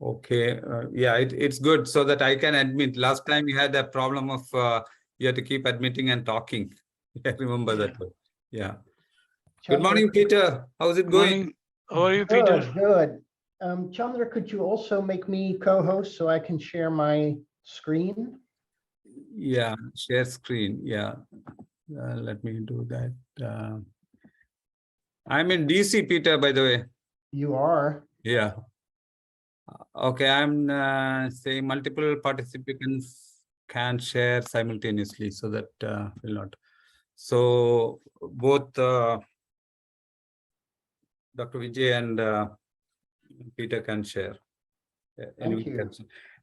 Okay. Yeah, it's good so that I can admit. Last time you had a problem of you had to keep admitting and talking. I remember that. Yeah. Good morning, Peter. How's it going? Morning. How are you, Peter? Good. Chandra, could you also make me co-host so I can share my screen? Yeah, share screen. Yeah. Let me do that. I'm in DC, Peter, by the way. You are. Yeah. Okay, I'm saying multiple participants can share simultaneously so that will not. So both Dr. Vijay and Peter can share. Thank you.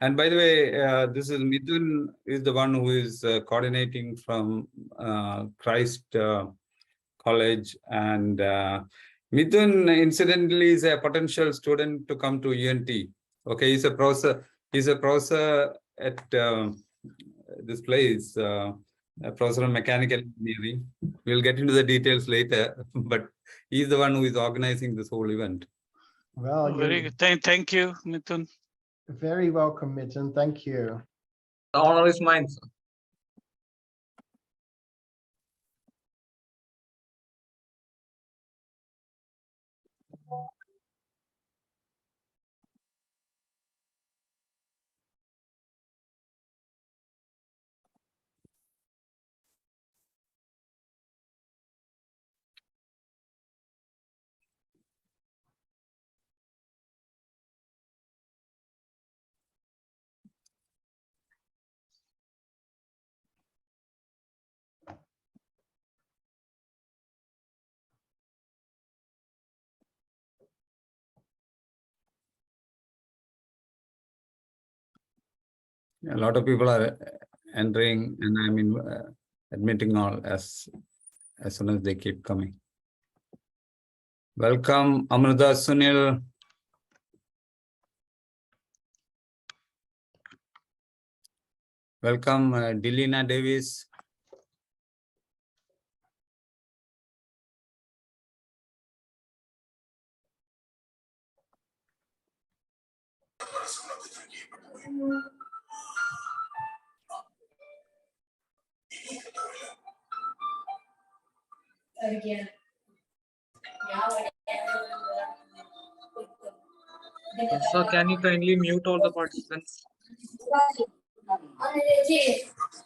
And by the way, this is Mithun is the one who is coordinating from Christ College, and Mithun incidentally is a potential student to come to UNT. Okay, he's a professor. He's a professor at this place, a professor of mechanical engineering. We'll get into the details later, but he's the one who is organizing this whole event. Well, Very good. Thank you, Mithun. Very welcome, Mithun. Thank you. The honor is mine, sir. A lot of people are entering, and I'm admitting all as soon as they keep coming. Welcome, Amrita, Sunil. Welcome, Delina Davis. Sir, can you kindly mute all the participants?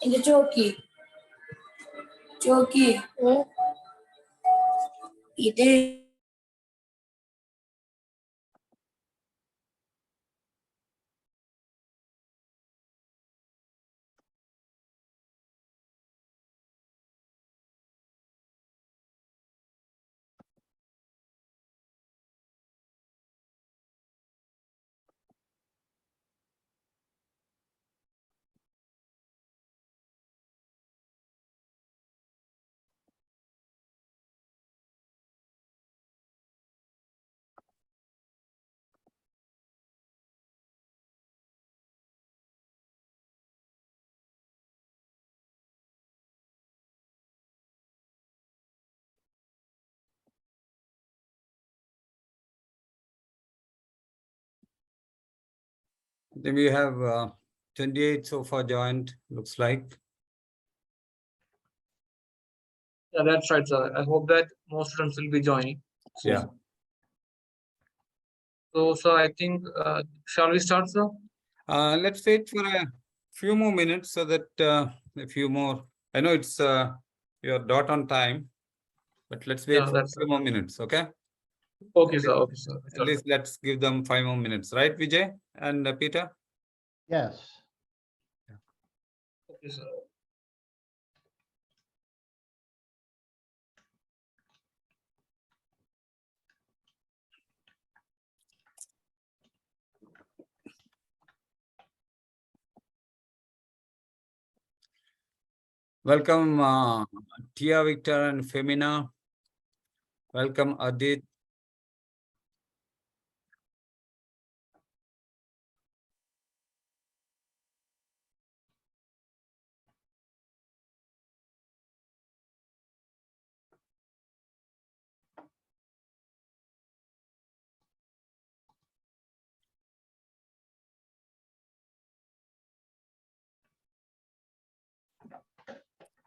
In the jockey. Then we have 28 so far joined, looks like. Yeah, that's right, sir. I hope that most students will be joining. Yeah. So, sir, I think, shall we start, sir? Let's wait for a few more minutes so that a few more. I know it's your dot on time, but let's wait for a few more minutes, okay? Okay, sir. Okay, sir. At least let's give them 5 more minutes, right, Vijay and Peter? Yes. Okay, sir. Welcome, Tia, Victor, and Femina. Welcome, Adit.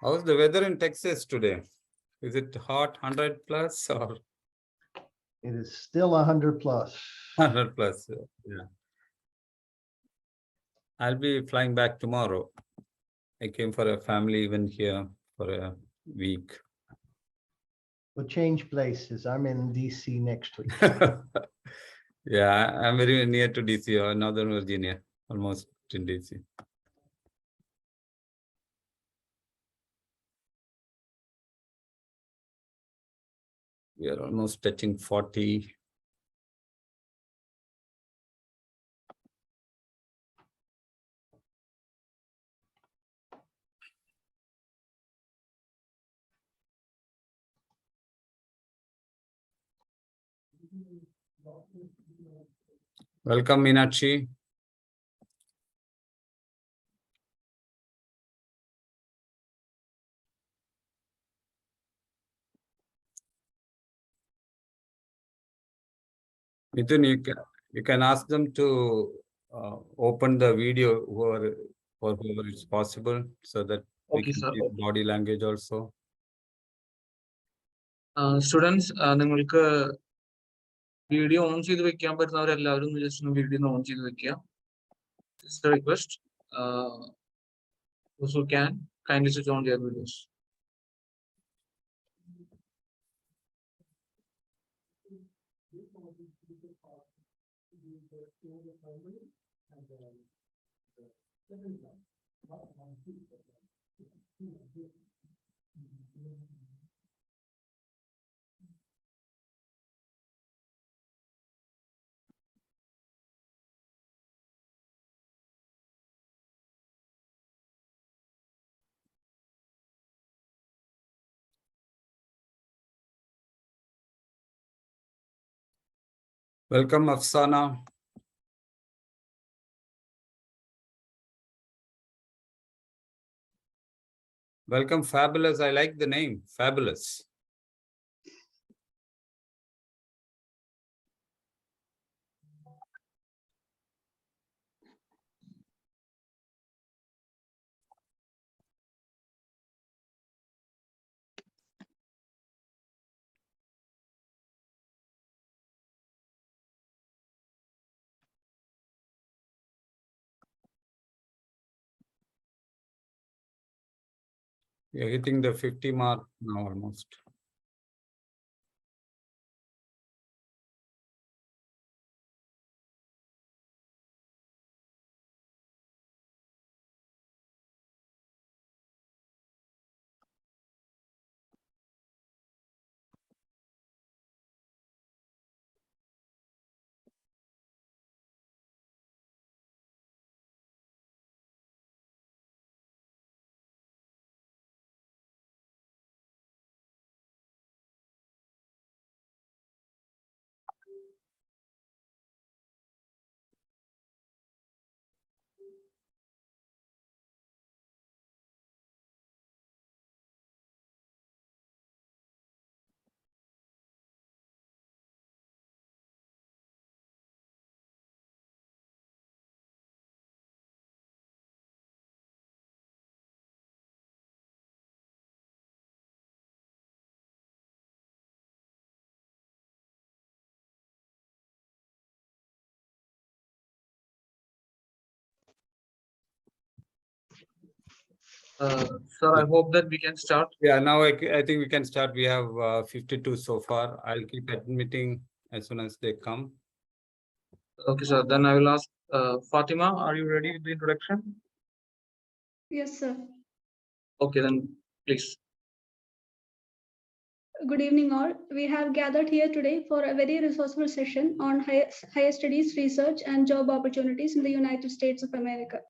How's the weather in Texas today? Is it hot, 100 plus or It is still 100 plus. 100 plus? Yeah. I'll be flying back tomorrow. I came for a family event here for a week. We'll change places. I'm in DC next week. Yeah, I'm very near to DC or Northern Virginia, almost in DC. We are almost touching 40. Welcome, Meenakshi. Mithun, you can ask them to open the video for whoever is possible so that we Okay, can sir. see the body language also. Students, നിങ്ങൾക്ക് video on ചെയ്ത് വെക്കാൻ പറ്റുന്നവരെല്ലാവരും just video on ചെയ്ത് വെക്കുക. Just a request. Those who can kindly switch on their videos. Welcome, Afsana. Welcome, Fabulous. I like the name, Fabulous. You're hitting the 50 mark now almost. Sir, I hope that we can start. Yeah, now I think we can start. We have 52 so far. I'll keep admitting as soon as they come. Okay, sir. Then I will ask Fatima, are you ready with the introduction? Yes, sir. Okay, then please. Good evening, all. We have gathered here today for a very resourceful session on higher studies, research, and job opportunities in the United States of America.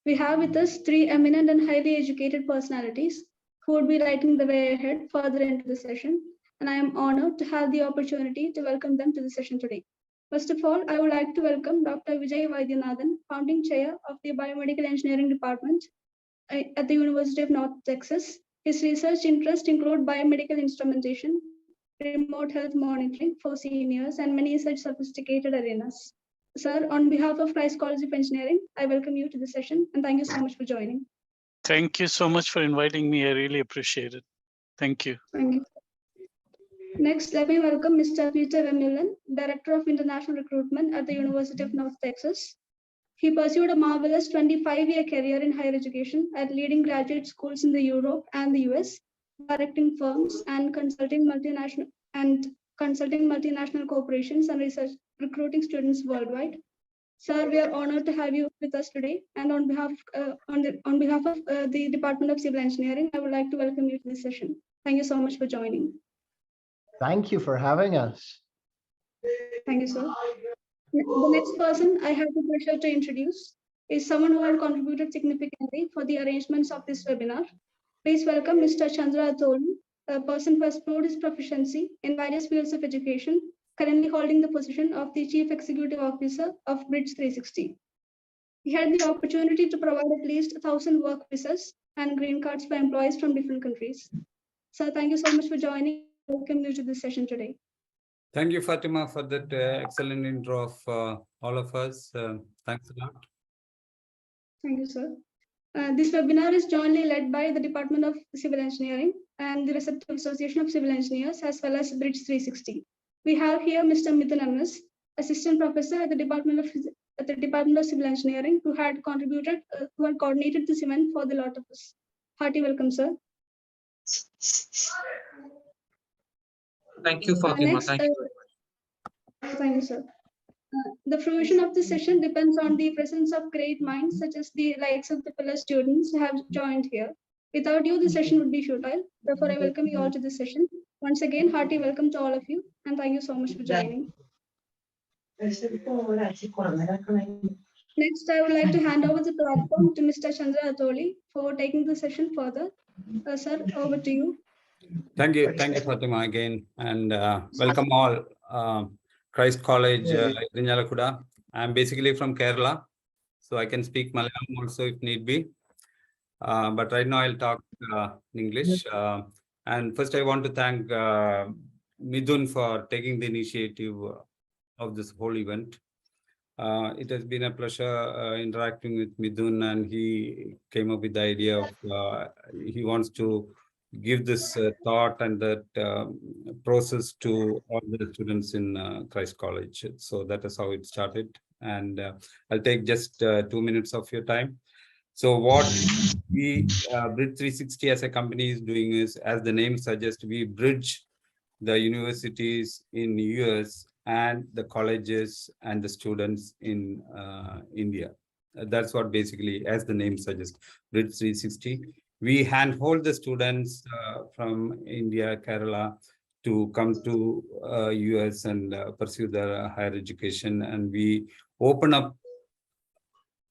We have with us three eminent and highly educated personalities who would be lighting the way ahead further into the session, and I am honored to have the opportunity to welcome them to the session today. First of all, I would like to welcome Dr. Vijay Vaidyanathan, founding chair of the Biomedical Engineering Department at the University of North Texas. His research interests include biomedical instrumentation, remote health monitoring for seniors, and many such sophisticated arenas. Sir, on behalf of Rice College of Engineering, I welcome you to the session and thank you so much for joining. Thank you so much for inviting me. I really appreciate it. Thank you. Thank you. Next, let me welcome Mr. Peter Van Director of International Recruitment at the University of North Texas. He pursued a marvelous 25-year career in higher education at leading graduate schools in the Europe and the US, directing firms and consulting multinational corporations and research recruiting students worldwide. Sir, we are honored to have you with us today, and on behalf of the Department of Civil Engineering, I would like to welcome you to this session. Thank you so much for joining. Thank you for having us. Thank you, sir. The next person I have the pleasure to introduce is someone who has contributed significantly for the arrangements of this webinar. Please welcome Mr. Chandra Atoli, a person who has proved his proficiency in various fields of education, currently holding the position of the Chief Executive Officer of Bridge 360. He had the opportunity to provide at least 1,000 work visas and green cards for employees from different countries. Sir, thank you so much for joining. Welcome you to this session today. Thank you, Fatima, for that excellent intro of all of us. Thanks a lot. Thank you, sir. This webinar is jointly led by the Department of Civil Engineering and the Receptive Association of Civil Engineers, as well as Bridge 360. We have here Mr. Mithun MS, Assistant Professor at the Department of Civil Engineering, who had coordinated this event for the lot of us. Hearty welcome, sir. Thank you, Fatima. Next, Thank you. Thank you, sir. The fruition of this session depends on the presence of great minds, such as the likes of the fellow students who have joined here. Without you, the session would be futile. Therefore, I welcome you all to this session. Once again, hearty welcome to all of you, and thank you so much for joining. Next, I would like to hand over the platform to Mr. Chandra Atoli for taking the session further. Sir, over to you. Thank you, Fatima, again, and welcome all. Christ College, Irinjalakuda. I'm basically from Kerala, so I can speak Malayalam also if need be. But right now I'll talk in English. And first I want to thank Midun for taking the initiative of this whole event. It has been a pleasure interacting with Midun, and he came up with the idea of he wants to give this thought and that process to all the students in Christ College. So that is how it started. And I'll take just 2 minutes of your time. So what we, Bridge 360 as a company is doing is, as the name suggests, we bridge the universities in US and the colleges and the students in India. That's what basically, as the name suggests, Bridge 360. We handhold the students from India, Kerala, to come to US and pursue their higher education, and we open up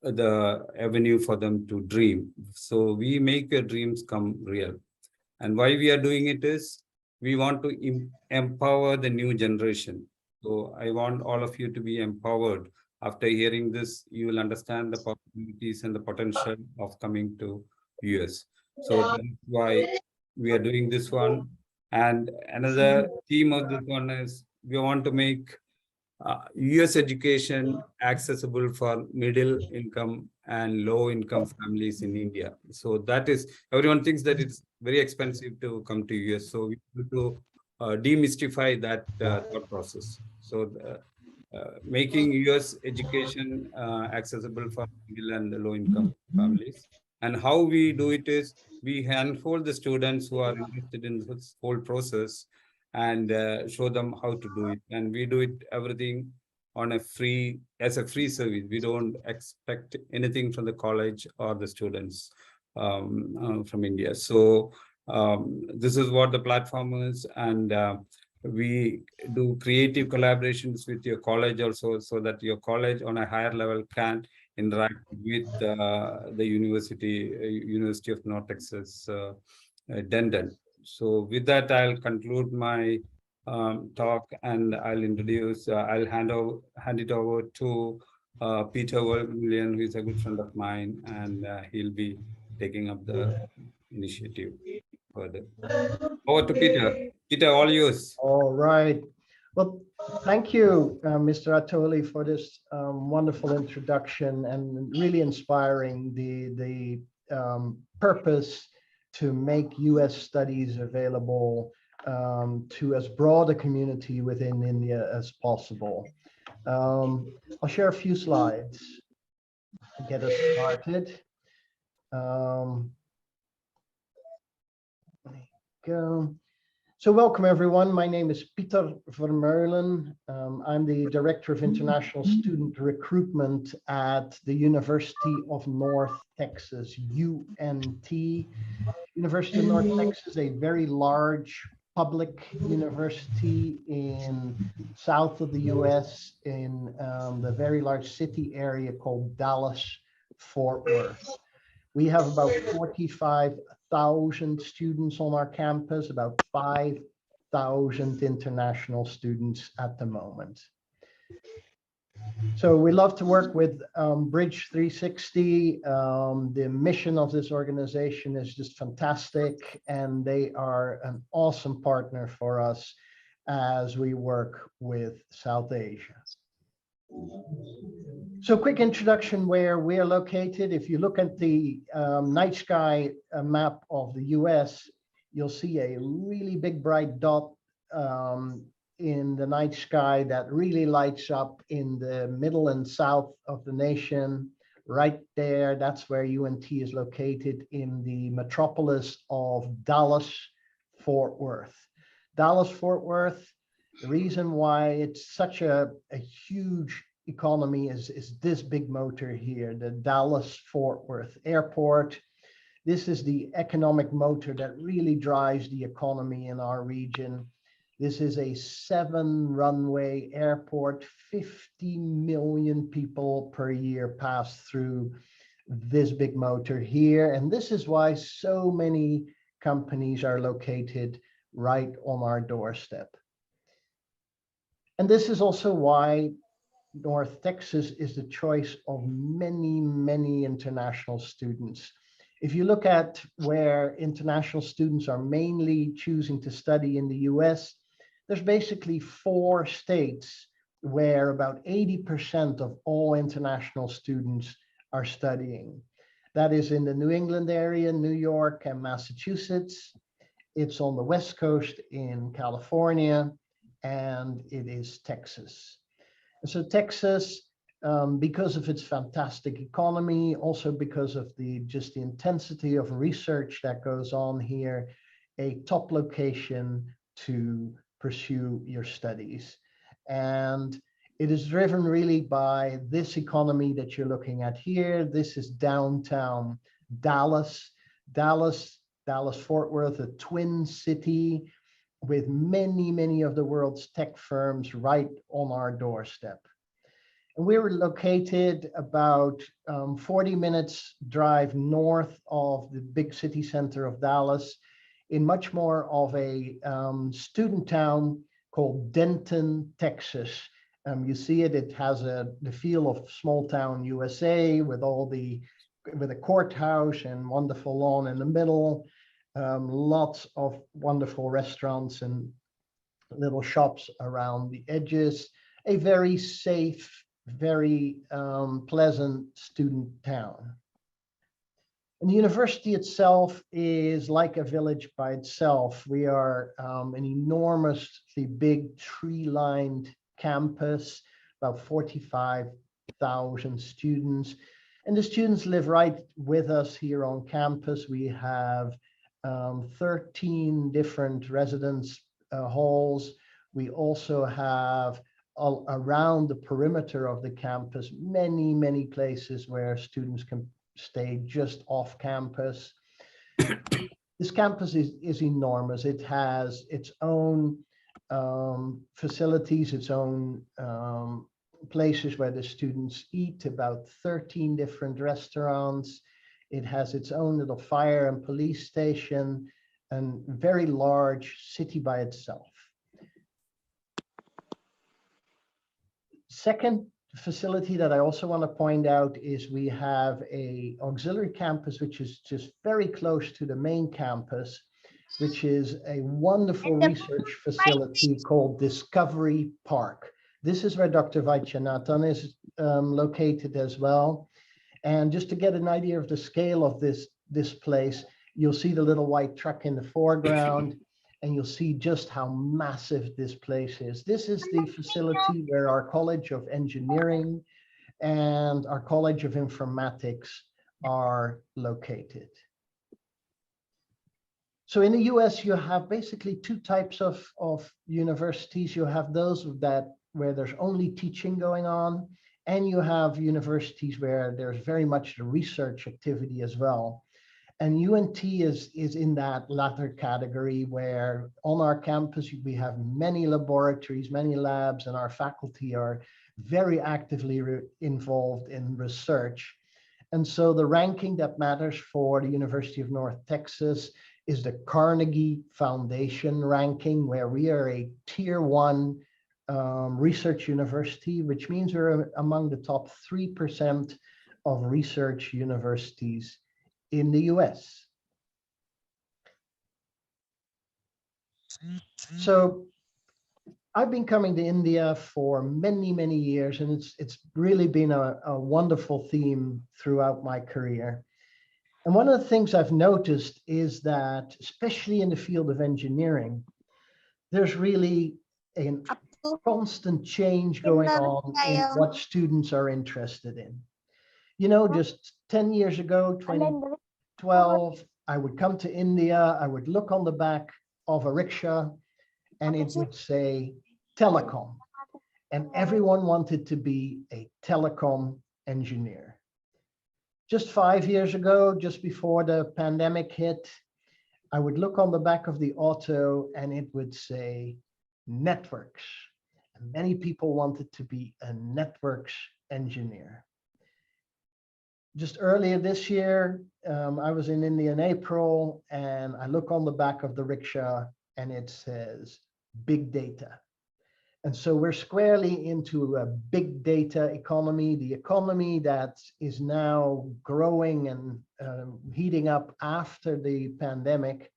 the avenue for them to dream. So we make their dreams come real. And why we are doing it is, we want to empower the new generation. So I want all of you to be empowered. After hearing this, you will understand the possibilities and the potential of coming to US. So that's why we are doing this one. And another theme of this one is, we want to make US education accessible for middle income and low income families in India. So that is, everyone thinks that it's very expensive to come to US. So we need to demystify that thought process. So making US education accessible for middle and low income families. And how we do it is, we handhold the students who are interested in this whole process and show them how to do it. And we do it everything on a free, as a free service. We don't expect anything from the college or the students from India. So this is what the platform is. And we do creative collaborations with your college also, so that your college on a higher level can interact with the University of North Texas, Denton. So with that, I'll conclude my talk, and I'll introduce, I'll hand it over to Peter William, who is a good friend of mine, and he'll be taking up the initiative further. Over to Peter. Peter, all yours. All right. Well, thank you, Mr. Atoli, for this wonderful introduction, and really inspiring the purpose to make US studies available to as broad a community within India as possible. I'll share a few slides to get us started. There you go. So welcome everyone. My name is Pieter Vermeulen. I'm the Director of International Student Recruitment at the University of North Texas, UNT. University of North Texas, a very large public university in south of the US in the very large city area called Dallas-Fort Worth. We have about 45,000 students on our campus, about 5,000 international students at the moment. So we love to work with Bridge 360. The mission of this organization is just fantastic, and they are an awesome partner for us as we work with South Asia. So quick introduction where we're located. If you look at the night sky map of the US, you'll see a really big bright dot in the night sky that really lights up in the middle and south of the nation. Right there, that's where UNT is located, in the metropolis of Dallas-Fort Worth. Dallas-Fort Worth, the reason why it's such a huge economy is this big motor here, the Dallas-Fort Worth Airport. This is the economic motor that really drives the economy in our region. This is a 7-runway airport. 50 million people per year pass through this big motor here. And this is why so many companies are located right on our doorstep. And this is also why North Texas is the choice of many, many international students. If you look at where international students are mainly choosing to study in the US, there's basically 4 states where about 80% of all international students are studying. That is in the New England area, New York and Massachusetts. It's on the West Coast in California, and it is Texas. And so Texas, because of its fantastic economy, also because of the intensity of research that goes on here, a top location to pursue your studies. And it is driven really by this economy that you're looking at here. This is downtown Dallas. Dallas-Fort Worth, a twin city with many, many of the world's tech firms right on our doorstep. And we were located about 40 minutes drive north of the big city center of Dallas, in much more of a student town called Denton, Texas. You see it, it has the feel of small town USA with a courthouse and wonderful lawn in the middle. Lots of wonderful restaurants and little shops around the edges. A very safe, very pleasant student town. And the university itself is like a village by itself. We are an enormously big tree-lined campus, about 45,000 students. And the students live right with us here on campus. We have 13 different residence halls. We also have around the perimeter of the campus, many, many places where students can stay just off campus. This campus is enormous. It has its own facilities, its own places where the students eat, about 13 different restaurants. It has its own little fire and police station, and very large city by itself. Second facility that I also want to point out is we have a auxiliary campus, which is just very close to the main campus, which is a wonderful research facility called Discovery Park. This is where Dr. Vaidyanathan is located as well. And just to get an idea of the scale of this this place, you'll see the little white truck in the foreground, and you'll see just how massive this place is. This is the facility where our College of Engineering and our College of Informatics are located. So in the US, you have basically two types of universities. You have those where there's only teaching going on, and you have universities where there's very much the research activity as well. And UNT is in that latter category, where on our campus, we have many laboratories, many labs, and our faculty are very actively involved in research. And so the ranking that matters for the University of North Texas is the Carnegie Foundation ranking, where we are a tier 1 research university, which means we're among the top 3% of research universities in the US. So I've been coming to India for many, many years, and it's really been a wonderful theme throughout my career. And one of the things I've noticed is that, especially in the field of engineering, there's really a constant change going on in what students are interested in. You know, just 10 years ago, 2012, I would come to India, I would look on the back of a rickshaw, and it would say telecom. And everyone wanted to be a telecom engineer. Just 5 years ago, just before the pandemic hit, I would look on the back of the auto and it would say networks. And many people wanted to be a networks engineer. Just earlier this year, I was in India in April, and I look on the back of the rickshaw and it says big data. And so we're squarely into a big data economy, the economy that is now growing and heating up after the pandemic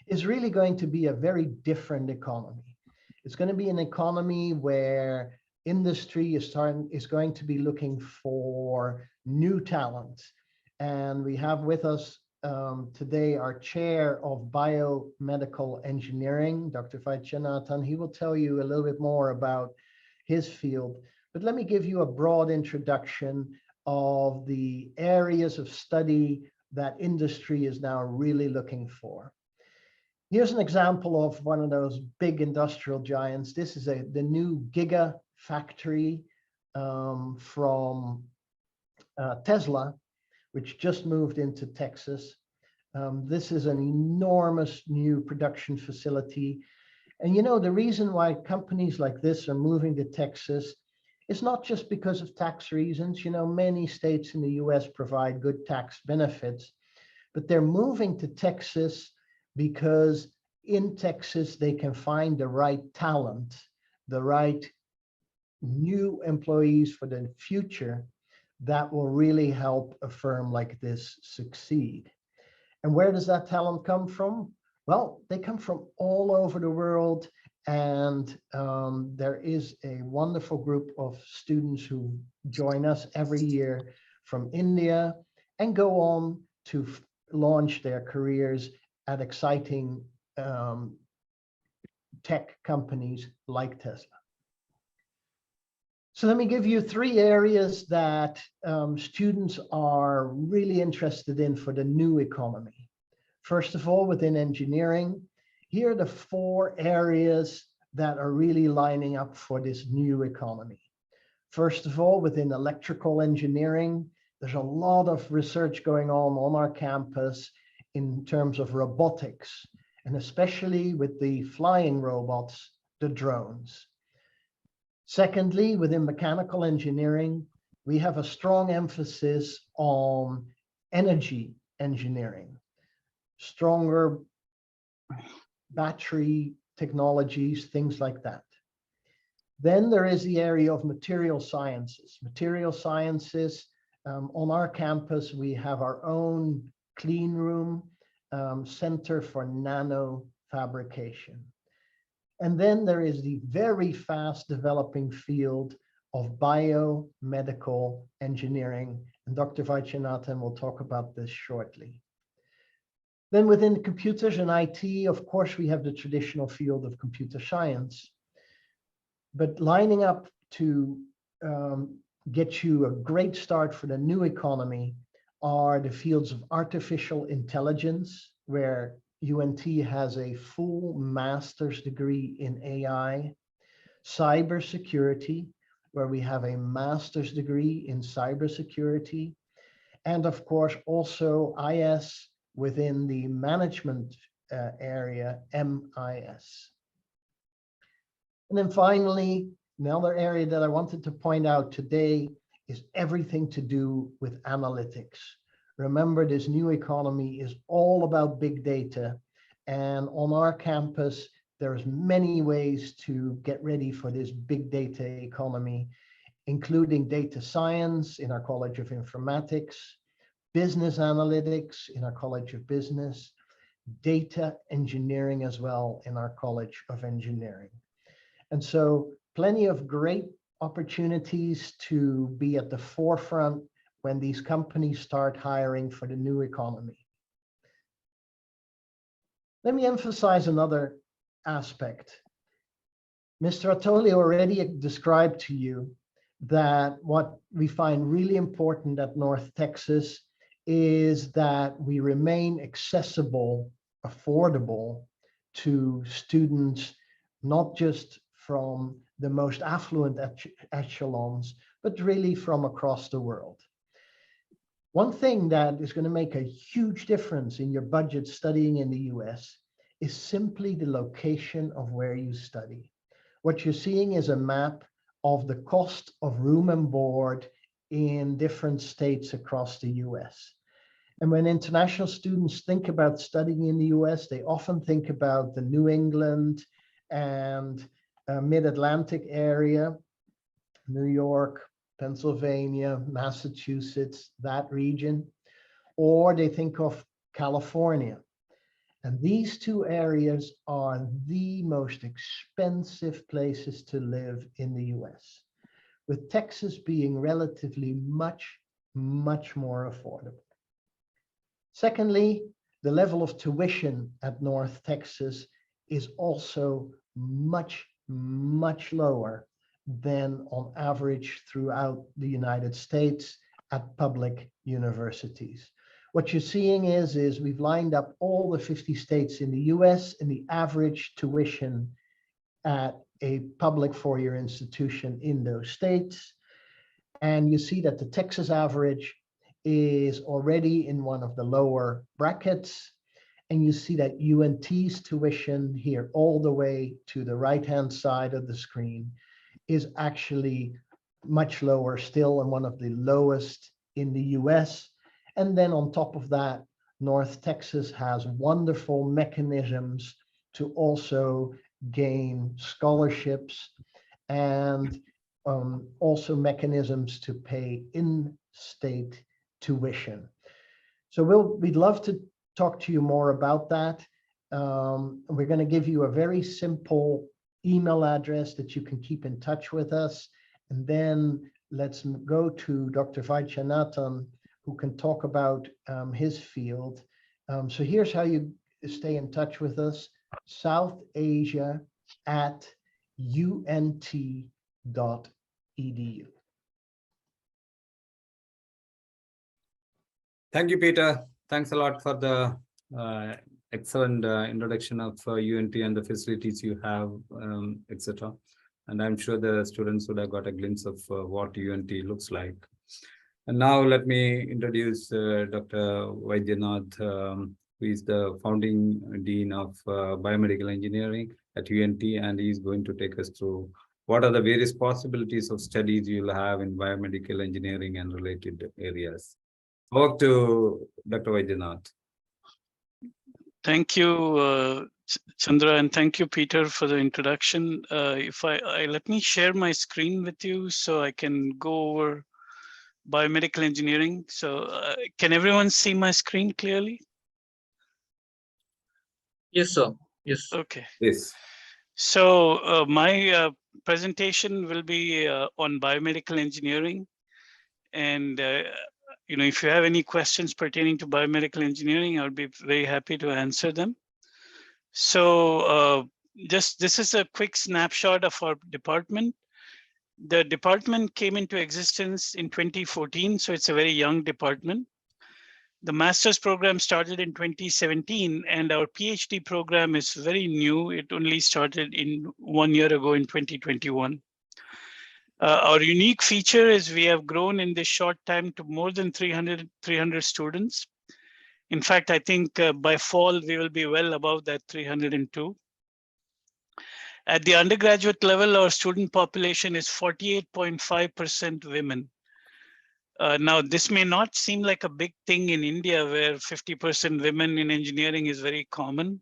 is really going to be a very different economy. It's going to be an economy where industry is going to be looking for new talent. And we have with us today our chair of biomedical engineering, Dr. Vaidyanathan. He will tell you a little bit more about his field, but let me give you a broad introduction of the areas of study that industry is now really looking for. Here's an example of one of those big industrial giants. This is the new Giga factory from Tesla, which just moved into Texas. This is an enormous new production facility. And you know, the reason why companies like this are moving to Texas is not just because of tax reasons. You know, many states in the US provide good tax benefits, but they're moving to Texas because in Texas, they can find the right talent, the right new employees for the future that will really help a firm like this succeed. And where does that talent come from? Well, they come from all over the world. And there is a wonderful group of students who join us every year from India and go on to launch their careers at exciting tech companies like Tesla. So let me give you 3 areas that students are really interested in for the new economy. First of all, within engineering, here are the 4 areas that are really lining up for this new economy. First of all, within electrical engineering, there's a lot of research going on our campus in terms of robotics, and especially with the flying robots, the drones. Secondly, within mechanical engineering, we have a strong emphasis on energy engineering, stronger battery technologies, things like that. Then there is the area of material sciences. Material sciences, on our campus, we have our own clean room, Center for Nano Fabrication. And then there is the very fast developing field of biomedical engineering. And Dr. Vaidyanathan will talk about this shortly. Then within computers and IT, of course, we have the traditional field of computer science. But lining up to get you a great start for the new economy are the fields of artificial intelligence, where UNT has a full master's degree in AI, cybersecurity, where we have a master's degree in cybersecurity, and of course also IS within the management area, MIS. And then finally, another area that I wanted to point out today is everything to do with analytics. Remember, this new economy is all about big data. And on our campus, there's many ways to get ready for this big data economy, including data science in our College of Informatics, business analytics in our College of Business, data engineering as well in our College of Engineering. And so plenty of great opportunities to be at the forefront when these companies start hiring for the new economy. Let me emphasize another aspect. Mr. Attoli already described to you that what we find really important at North Texas is that we remain accessible, affordable to students, not just from the most affluent echelons, but really from across the world. One thing that is going to make a huge difference in your budget studying in the US is simply the location of where you study. What you're seeing is a map of the cost of room and board in different states across the US. And when international students think about studying in the US, they often think about the New England and Mid-Atlantic area, New York, Pennsylvania, Massachusetts, that region, or they think of California. And these two areas are the most expensive places to live in the US, with Texas being relatively much more affordable. Secondly, the level of tuition at North Texas is also much lower than on average throughout the United States at public universities. What you're seeing is we've lined up all the 50 states in the US and the average tuition at a public four-year institution in those states. And you see that the Texas average is already in one of the lower brackets. And you see that UNT's tuition here all the way to the right-hand side of the screen is actually much lower still, and one of the lowest in the US. And then on top of that, North Texas has wonderful mechanisms to also gain scholarships and also mechanisms to pay in-state tuition. So we'd love to talk to you more about that. We're going to give you a very simple email address that you can keep in touch with us. And then let's go to Dr. Vaidyanathan, who can talk about his field. So here's how you stay in touch with us: southasia@unt.edu. Thank you, Peter. Thanks a lot for the excellent introduction of UNT and the facilities you have, etc. And I'm sure the students would have got a glimpse of what UNT looks like. And now let me introduce Dr. Vaidyanath, who is the founding dean of biomedical engineering at UNT, and he's going to take us through what are the various possibilities of studies you'll have in biomedical engineering and related areas. Over to Dr. Vaidyanath. Thank you, Chandra, and thank you, Peter, for the introduction. If I let me share my screen with you so I can go over biomedical engineering. So can everyone see my screen clearly? Yes, sir. Yes. Okay. Yes. So my presentation will be on biomedical engineering. And if you have any questions pertaining to biomedical engineering, I'll be very happy to answer them. So this is a quick snapshot of our department. The department came into existence in 2014, so it's a very young department. The master's program started in 2017, and our PhD program is very new. It only started in 1 year ago in 2021. Our unique feature is we have grown in this short time to more than 300 students. In fact, I think by fall, we will be well above that 302. At the undergraduate level, our student population is 48.5% women. Now, this may not seem like a big thing in India, where 50% women in engineering is very common.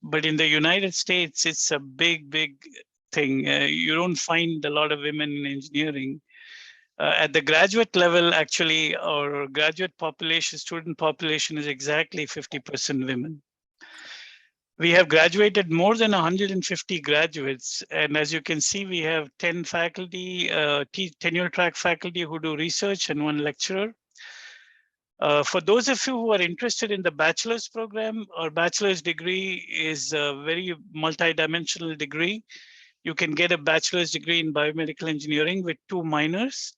But in the United States, it's a big, big thing. You don't find a lot of women in engineering. At the graduate level, actually, our graduate population, student population is exactly 50% women. We have graduated more than 150 graduates. And as you can see, we have 10 faculty, tenure track faculty who do research and 1 lecturer. For those of you who are interested in the bachelor's program, our bachelor's degree is a very multidimensional degree. You can get a bachelor's degree in biomedical engineering with 2 minors,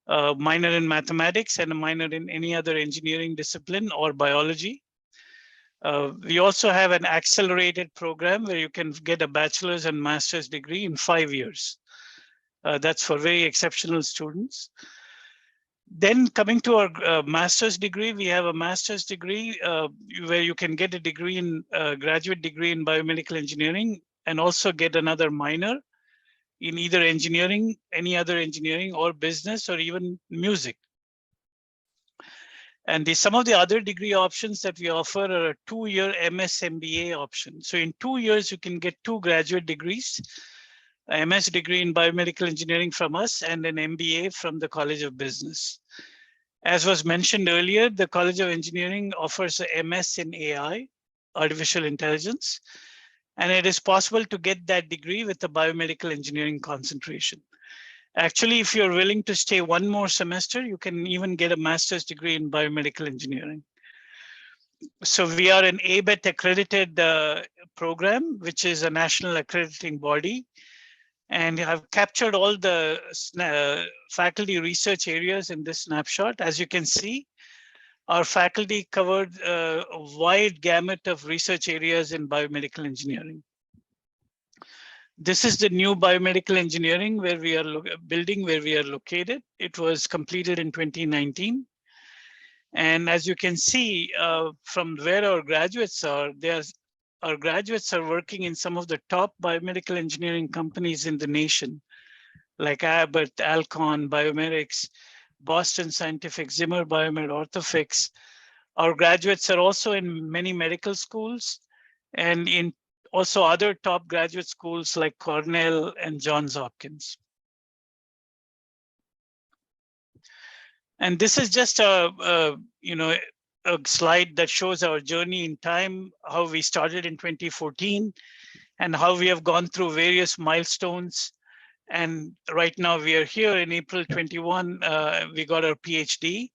a minor in mathematics and a minor in any other engineering discipline or biology. We also have an accelerated program where you can get a bachelor's and master's degree in 5 years. That's for very exceptional students. Then coming to our master's degree, we have a master's degree where you can get a degree in graduate degree in biomedical engineering and also get another minor in either engineering, any other engineering or business or even music. And some of the other degree options that we offer are a 2-year MS MBA option. So in 2 years, you can get 2 graduate degrees, a MS degree in biomedical engineering from us and an MBA from the College of Business. As was mentioned earlier, the College of Engineering offers a MS in AI, artificial intelligence, and it is possible to get that degree with a biomedical engineering concentration. Actually, if you're willing to stay 1 more semester, you can even get a master's degree in biomedical engineering. So we are an ABET accredited program, which is a national accrediting body. And I've captured all the faculty research areas in this snapshot. As you can see, our faculty covered a wide gamut of research areas in biomedical engineering. This is the new biomedical engineering where we are building, where we are located. It was completed in 2019. And as you can see from where our graduates are, our graduates are working in some of the top biomedical engineering companies in the nation, like Abbott, Alcon, Biomedics, Boston Scientific, Zimmer Biomed, Orthofix. Our graduates are also in many medical schools and in also other top graduate schools like Cornell and Johns Hopkins. And this is just a slide that shows our journey in time, how we started in 2014 and how we have gone through various milestones. And right now we are here in April 21, we got our PhD.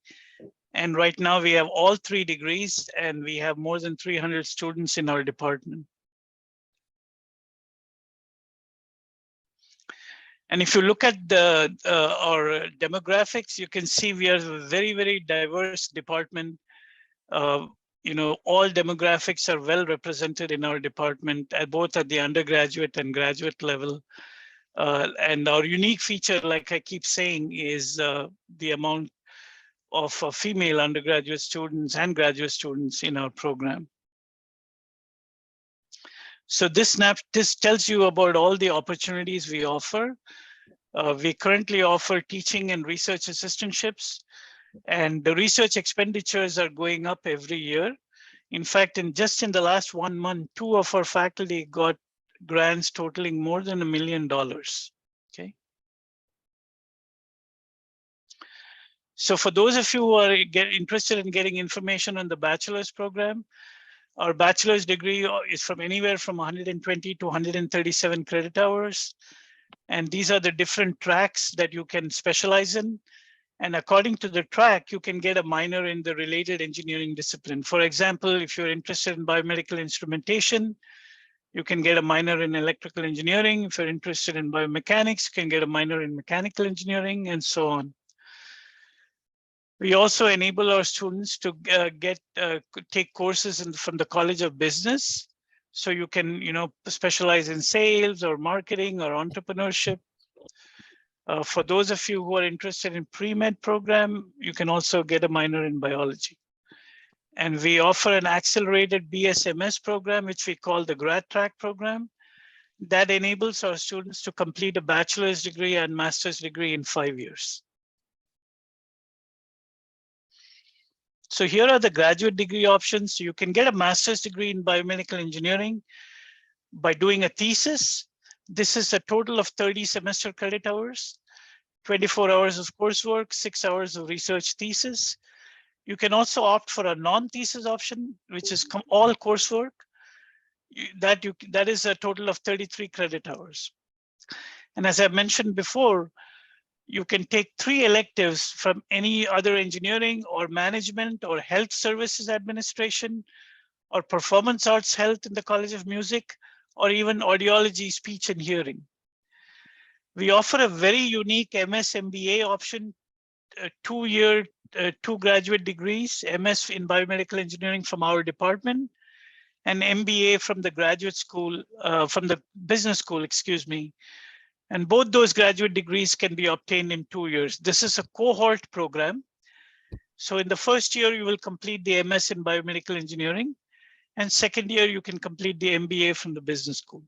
And right now we have all 3 degrees and we have more than 300 students in our department. And if you look at our demographics, you can see we are a very, very diverse department. All demographics are well represented in our department, both at the undergraduate and graduate level. And our unique feature, like I keep saying, is the amount of female undergraduate students and graduate students in our program. So this tells you about all the opportunities we offer. We currently offer teaching and research assistantships, and the research expenditures are going up every year. In fact, just in the last 1 month, 2 of our faculty got grants totaling more than $1 million. Okay. So for those of you who are interested in getting information on the bachelor's program, our bachelor's degree is from anywhere from 120 to 137 credit hours. And these are the different tracks that you can specialize in. And according to the track, you can get a minor in the related engineering discipline. For example, if you're interested in biomedical instrumentation, you can get a minor in electrical engineering. If you're interested in biomechanics, you can get a minor in mechanical engineering, and so on. We also enable our students to take courses from the College of Business. So you can, specialize in sales or marketing or entrepreneurship. For those of you who are interested in pre-med program, you can also get a minor in biology. And we offer an accelerated BSMS program, which we call the grad track program, that enables our students to complete a bachelor's degree and master's degree in 5 years. So here are the graduate degree options. You can get a master's degree in biomedical engineering by doing a thesis. This is a total of 30 semester credit hours, 24 hours of coursework, 6 hours of research thesis. You can also opt for a non-thesis option, which is all coursework. That is a total of 33 credit hours. And as I mentioned before, you can take 3 electives from any other engineering or management or health services administration or performance arts health in the College of Music, or even audiology, speech and hearing. We offer a very unique MS MBA option, 2-year, 2 graduate degrees, MS in biomedical engineering from our department, and MBA from the graduate school, from the business school, excuse me. And both those graduate degrees can be obtained in 2 years. This is a cohort program. So in the first year, you will complete the MS in biomedical engineering. And second year, you can complete the MBA from the business school.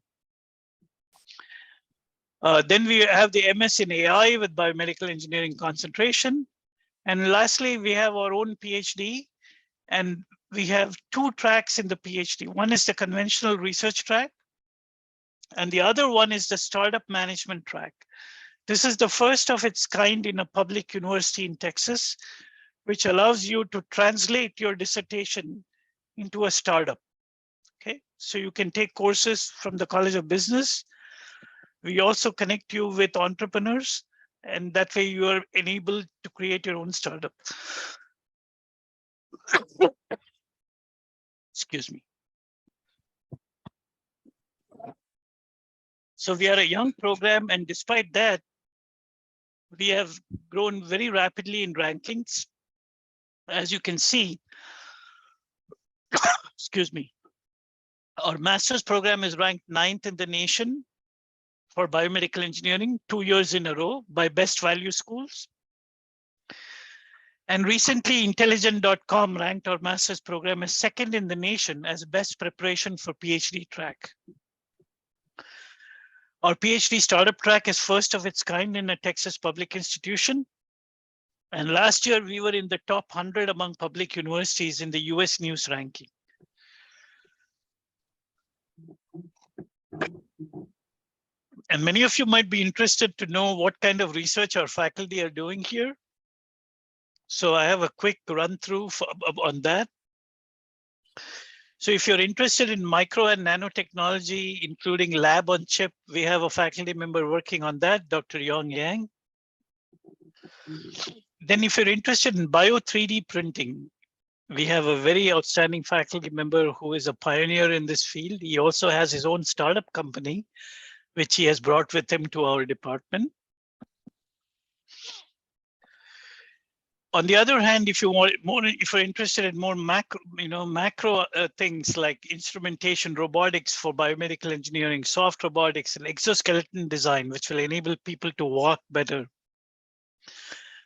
Then we have the MS in AI with biomedical engineering concentration. And lastly, we have our own PhD. And we have 2 tracks in the PhD. One is the conventional research track, and the other one is the startup management track. This is the first of its kind in a public university in Texas, which allows you to translate your dissertation into a startup. Okay, so you can take courses from the College of Business. We also connect you with entrepreneurs, and that way you are enabled to create your own startup. Excuse me. So we are a young program, and despite that, we have grown very rapidly in rankings. As you can see, excuse me, our master's program is ranked 9th in the nation for biomedical engineering 2 years in a row by Best Value Schools. And recently, Intelligent.com ranked our master's program as 2nd in the nation as best preparation for PhD track. Our PhD startup track is first of its kind in a Texas public institution. And last year, we were in the top 100 among public universities in the US News ranking. And many of you might be interested to know what kind of research our faculty are doing here. So I have a quick run through on that. So if you're interested in micro and nanotechnology, including lab on chip, we have a faculty member working on that, Dr. Yong Yang. Then if you're interested in bio 3D printing, we have a very outstanding faculty member who is a pioneer in this field. He also has his own startup company, which he has brought with him to our department. On the other hand, if you're interested in more macro things like instrumentation, robotics for biomedical engineering, soft robotics, and exoskeleton design, which will enable people to walk better,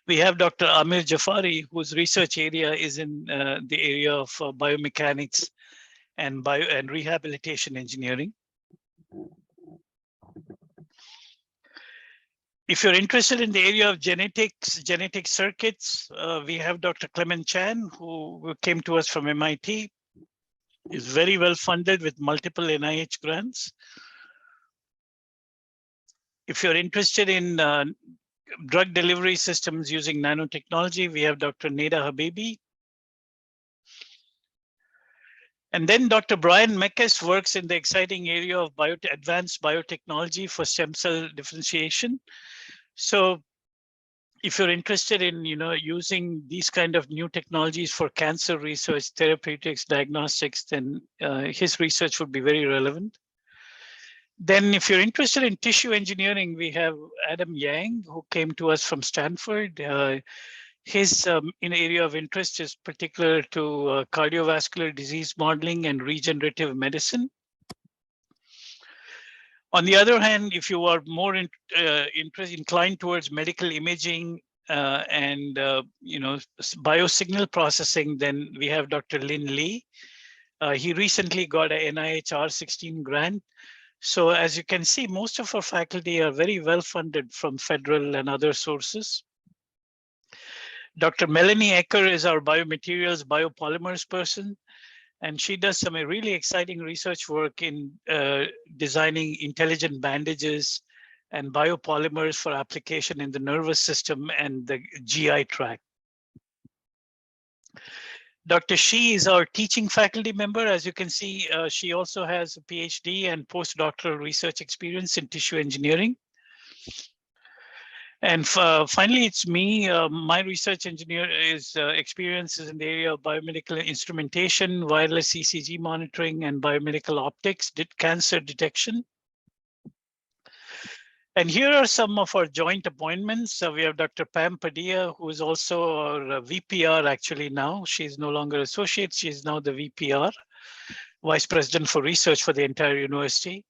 we have Dr. Amir Jafari, whose research area is in the area of biomechanics and rehabilitation engineering. If you're interested in the area of genetics, genetic circuits, we have Dr. Clement Chan, who came to us from MIT. He's very well funded with multiple NIH grants. If you're interested in drug delivery systems using nanotechnology, we have Dr. Neda Habibi. And then Dr. Brian Meckes works in the exciting area of advanced biotechnology for stem cell differentiation. So if you're interested in, using these kind of new technologies for cancer research, therapeutics, diagnostics, then his research would be very relevant. Then if you're interested in tissue engineering, we have Adam Yang, who came to us from Stanford. His area of interest is particular to cardiovascular disease modeling and regenerative medicine. On the other hand, if you are more inclined towards medical imaging and biosignal processing, then we have Dr. Lin Lee. He recently got a NIH R16 grant. So as you can see, most of our faculty are very well funded from federal and other sources. Dr. Melanie Ecker is our biomaterials, biopolymers person, and she does some really exciting research work in designing intelligent bandages and biopolymers for application in the nervous system and the GI tract. Dr. Shi is our teaching faculty member. As you can see, she also has a PhD and postdoctoral research experience in tissue engineering. And finally, it's me. My research experience is in the area of biomedical instrumentation, wireless ECG monitoring, and biomedical optics, cancer detection. And here are some of our joint appointments. So we have Dr. Pam Padilla, who is also our VPR actually now. She's no longer associate, she's now the VPR, Vice President for Research for the entire university.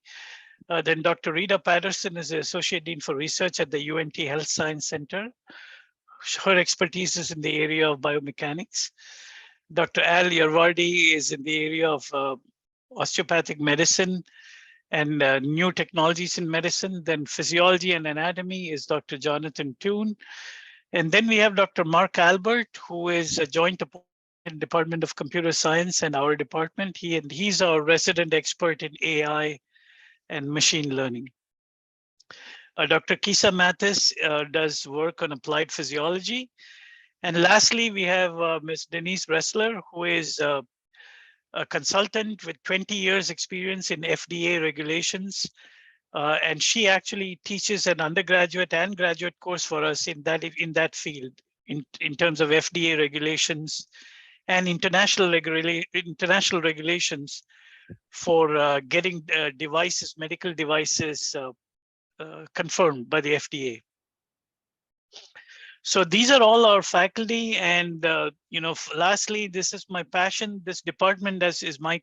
Then Dr. Rita Patterson is the Associate Dean for Research at the UNT Health Science Center. Her expertise is in the area of biomechanics. Dr. Al Yarvardi is in the area of osteopathic medicine and new technologies in medicine. Then physiology and anatomy is Dr. Jonathan Toon. And then we have Dr. Mark Albert, who is a joint appointment in Department of Computer Science and our department. He's our resident expert in AI and machine learning. Dr. Kisa Mathis does work on applied physiology. And lastly, we have Ms. Denise Ressler, who is a consultant with 20 years experience in FDA regulations. And she actually teaches an undergraduate and graduate course for us in that field, in terms of FDA regulations and international regulations for getting medical devices confirmed by the FDA. So these are all our faculty, and lastly, this is my passion. This department is my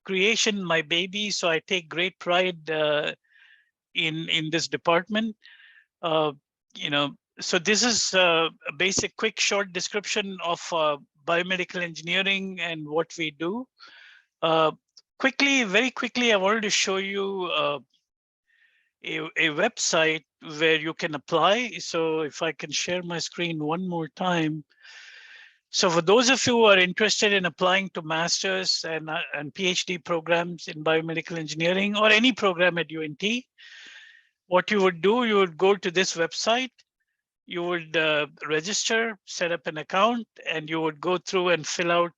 creation, my baby. So I take great pride in this department. So this is a basic, quick, short description of biomedical engineering and what we do. Very quickly, I wanted to show you a website where you can apply. So if I can share my screen one more time. So for those of you who are interested in applying to master's and PhD programs in biomedical engineering or any program at UNT, what you would do, you would go to this website, you would register, set up an account, and you would go through and fill out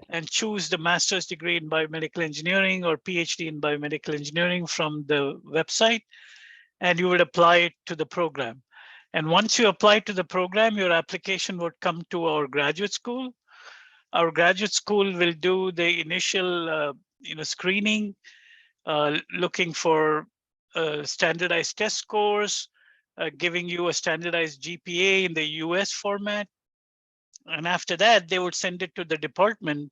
and choose the master's degree in biomedical engineering or PhD in biomedical engineering from the website, and you would apply to the program. And once you apply to the program, your application would come to our graduate school. Our graduate school will do the initial screening, looking for standardized test scores, giving you a standardized GPA in the US format. And after that, they would send it to the department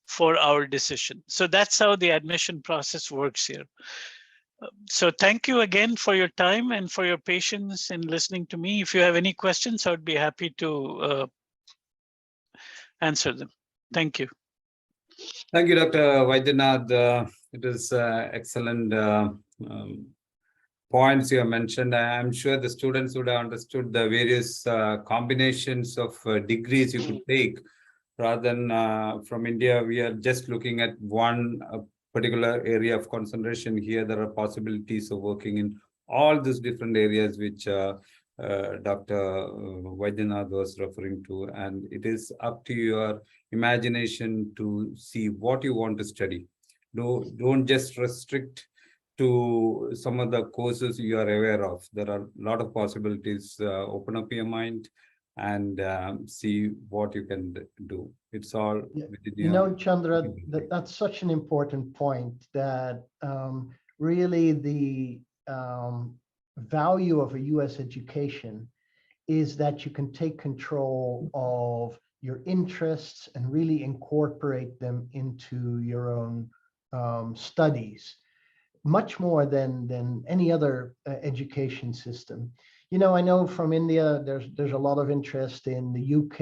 for our decision. So that's how the admission process works here. So thank you again for your time and for your patience in listening to me. If you have any questions, I would be happy to answer them. Thank you. Thank you, Dr. Vaidyanath. It is excellent points you have mentioned. I'm sure the students would have understood the various combinations of degrees you could take. Rather than from India, we are just looking at one particular area of concentration. Here, there are possibilities of working in all these different areas which Dr. Vaidyanath was referring to. And it is up to your imagination to see what you want to study. Don't just restrict to some of the courses you are aware of. There are a lot of possibilities. Open up your mind and see what you can do. It's all within You know, Chandra, that's such an important point, that really the value of a US education is that you can take control of your interests and really incorporate them into your own studies, much more than any other education system. You know, I know from India, there's a lot of interest in the UK,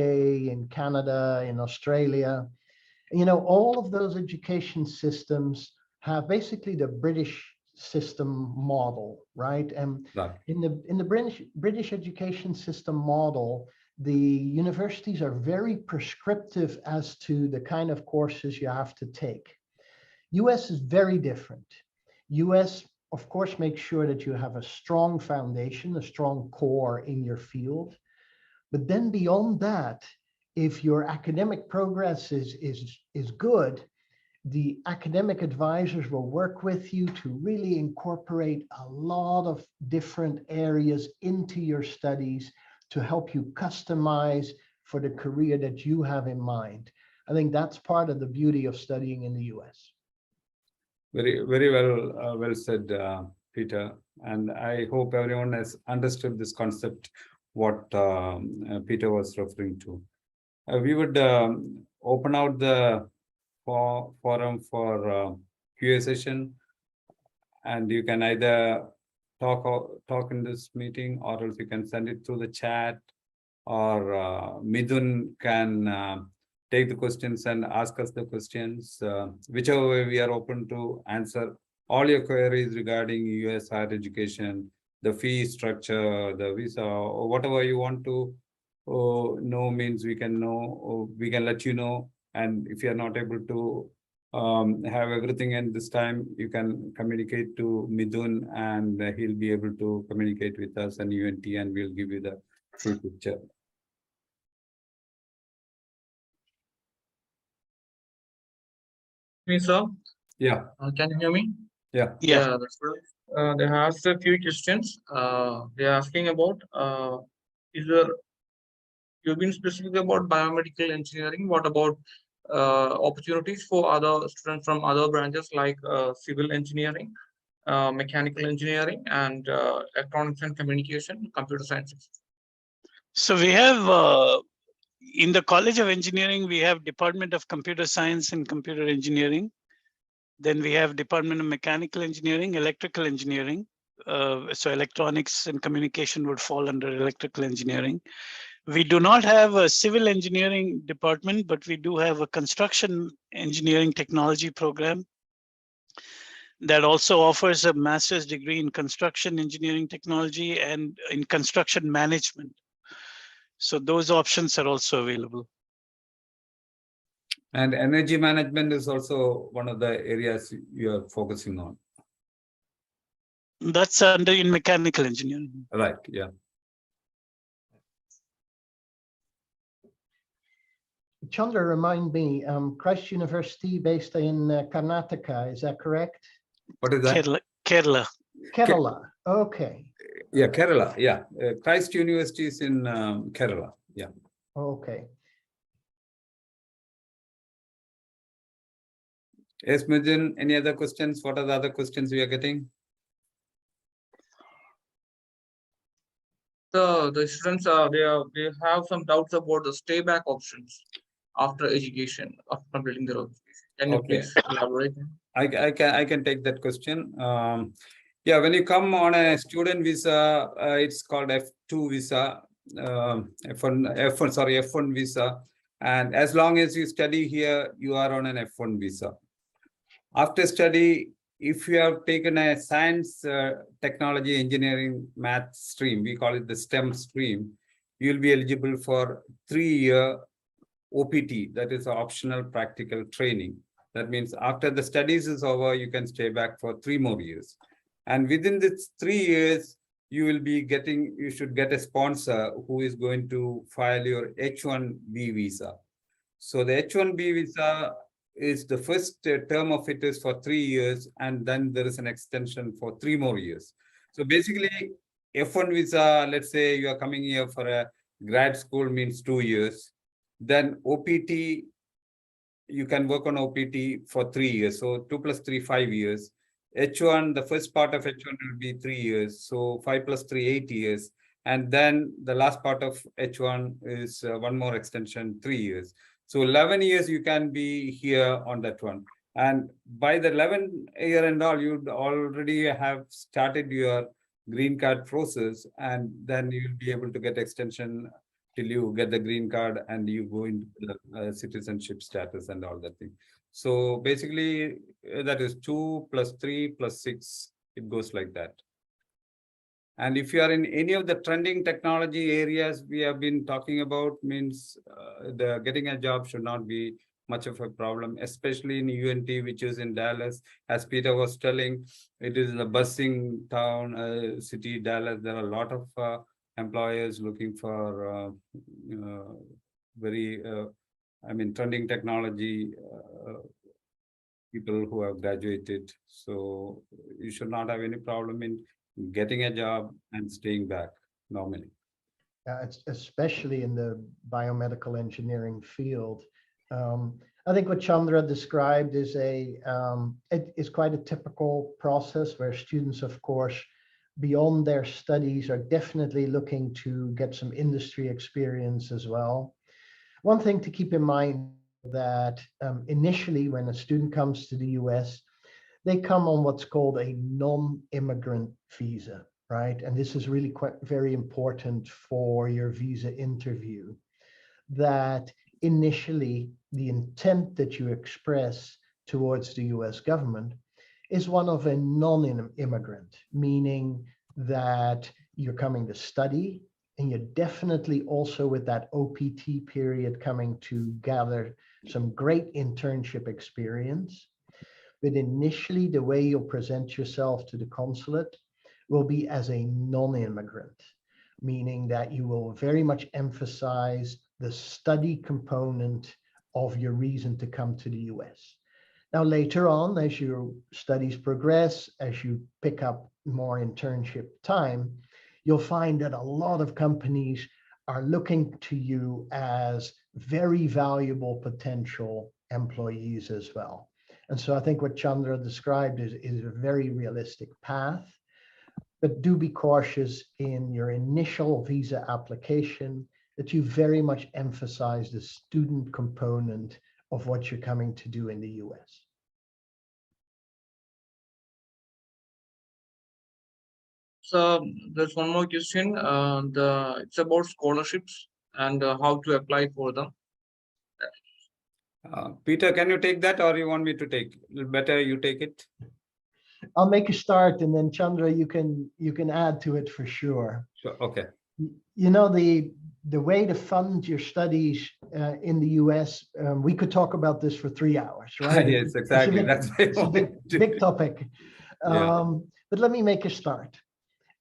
in Canada, in Australia. You know, all of those education systems have basically the British system model, right? And Right. in the British education system model, the universities are very prescriptive as to the kind of courses you have to take. US is very different. US, of course, makes sure that you have a strong foundation, a strong core in your field. But then beyond that, if your academic progress is good, the academic advisors will work with you to really incorporate a lot of different areas into your studies to help you customize for the career that you have in mind. I think that's part of the beauty of studying in the US. Very, very well, well said, Peter. And I hope everyone has understood this concept, what Peter was referring to. We would open out the forum for QA session, and you can either talk in this meeting, or else you can send it through the chat, or Midun can take the questions and ask us the questions. Whichever way, we are open to answer all your queries regarding US higher education, the fee structure, the visa, or whatever you want to know, means we can know, we can let you know. And if you are not able to have everything in this time, you can communicate to Midun, and he'll be able to communicate with us and UNT, and we'll give you the full picture. Me, sir. Yeah. Can you hear me? Yeah. Yeah. That's right. They asked a few questions. They're asking about is there, you've been specific about biomedical engineering. What about opportunities for other students from other branches like civil engineering, mechanical engineering, and electronics and communication, computer science? So we have in the College of Engineering, we have Department of Computer Science and Computer Engineering. Then we have Department of Mechanical Engineering, Electrical Engineering. So electronics and communication would fall under electrical engineering. We do not have a civil engineering department, but we do have a construction engineering technology program that also offers a master's degree in construction engineering technology and in construction management. So those options are also available. And energy management is also one of the areas you are focusing on. That's under in mechanical engineering. Right, yeah. Chandra, remind me, Christ University based in Karnataka, is that correct? What is that? Kerala. Kerala, okay. Yeah, Kerala, yeah. Christ University is in Kerala, yeah. Okay. Yes, Midun, any other questions? What are the other questions we are getting? The students they have some doubts about the stay back options after education, after completing their education. Can you please elaborate? I can take that question. Yeah, when you come on a student visa, it's called F2 visa, F1 visa. And as long as you study here, you are on an F1 visa. After study, if you have taken a science, technology, engineering, math stream, we call it the STEM stream, you'll be eligible for 3-year OPT, that is optional practical training. That means after the studies is over, you can stay back for 3 more years. And within this 3 years, you should get a sponsor who is going to file your H-1B visa. So the H-1B visa is the first term of it is for 3 years, and then there is an extension for 3 more years. So basically, F1 visa, let's say you are coming here for a grad school, means 2 years. Then OPT, you can work on OPT for 3 years. So 2 plus 3, 5 years. H1, the first part of H1 will be 3 years. So 5 plus 3, 8 years. And then the last part of H1 is one more extension, 3 years. So 11 years you can be here on that one. And by the 11th year and all, you already have started your green card process, and then you'll be able to get extension till you get the green card and you go into the citizenship status and all that thing. So basically, that is 2 plus 3 plus 6. It goes like that. And if you are in any of the trending technology areas we have been talking about, means the getting a job should not be much of a problem, especially in UNT, which is in Dallas. As Peter was telling, it is a bustling town, city, Dallas. There are a lot of employers looking for very, trending technology people who have graduated. So you should not have any problem in getting a job and staying back normally. It's especially in the biomedical engineering field. I think what Chandra described is it is quite a typical process where students, of course, beyond their studies are definitely looking to get some industry experience as well. One thing to keep in mind that initially when a student comes to the US, they come on what's called a non-immigrant visa, right? And this is really quite very important for your visa interview, that initially the intent that you express towards the US government is one of a non-immigrant, meaning that you're coming to study, and you're definitely also with that OPT period coming to gather some great internship experience. But initially, the way you'll present yourself to the consulate will be as a non-immigrant, meaning that you will very much emphasize the study component of your reason to come to the US. Now, later on, as your studies progress, as you pick up more internship time, you'll find that a lot of companies are looking to you as very valuable potential employees as well. And so I think what Chandra described is a very realistic path, but do be cautious in your initial visa application that you very much emphasize the student component of what you're coming to do in the US. So there's one more question. It's about scholarships and how to apply for them. Peter, can you take that, or you want me to take? Better you take it. I'll make a start, and then Chandra, you can add to it for sure. Sure. Okay. You know, the way to fund your studies in the US, we could talk about this for 3 hours, right? Yes, exactly. That's it's a big topic. Yeah. But let me make a start.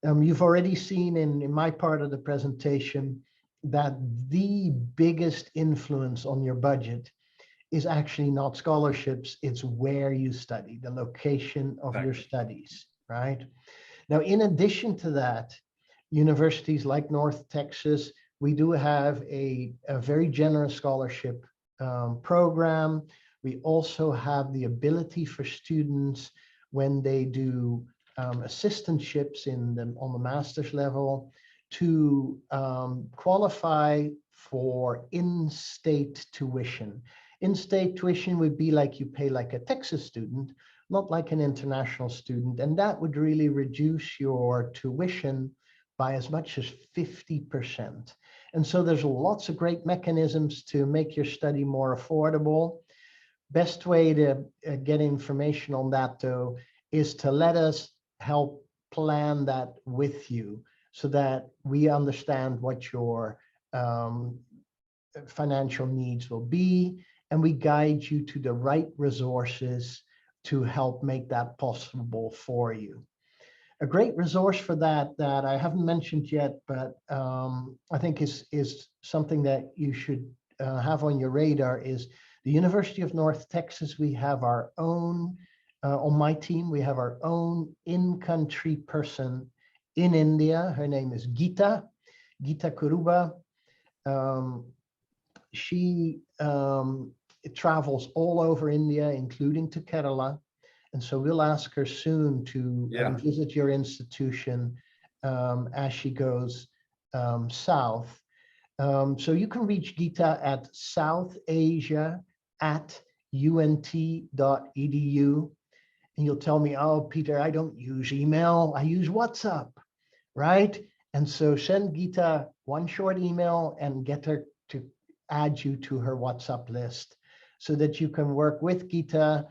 You've already seen in my part of the presentation that the biggest influence on your budget is actually not scholarships, it's where you study, the location of your studies, right? Now, in addition to that, universities like North Texas, we do have a very generous scholarship program. We also have the ability for students when they do assistantships on the master's level to qualify for in-state tuition. In-state tuition would be like you pay like a Texas student, not like an international student, and that would really reduce your tuition by as much as 50%. And so there's lots of great mechanisms to make your study more affordable. Best way to get information on that, though, is to let us help plan that with you so that we understand what your financial needs will be, and we guide you to the right resources to help make that possible for you. A great resource for that I haven't mentioned yet, but I think is something that you should have on your radar is The University of North Texas, we have our own, on my team, we have our own in-country person in India. Her name is Geeta Kuruba. She travels all over India, including to Kerala. And so we'll ask her soon to visit your institution as she goes south. So you can reach Geeta at southasia@unt.edu. And you'll tell me, oh, Peter, I don't use email, I use WhatsApp, right? And so send Geeta one short email and get her to add you to her WhatsApp list so that you can work with Geeta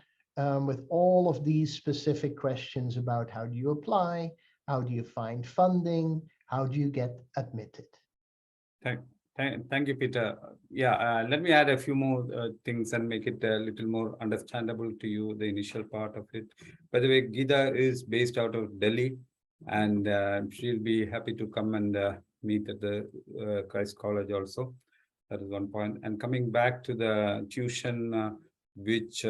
with all of these specific questions about how do you apply, how do you find funding, how do you get admitted. Thank you, Peter. Let me add a few more things and make it a little more understandable to you, the initial part of it. By the way, Geeta is based out of Delhi, and she'll be happy to come and meet at the Christ College also. That is one point. And coming back to the tuition which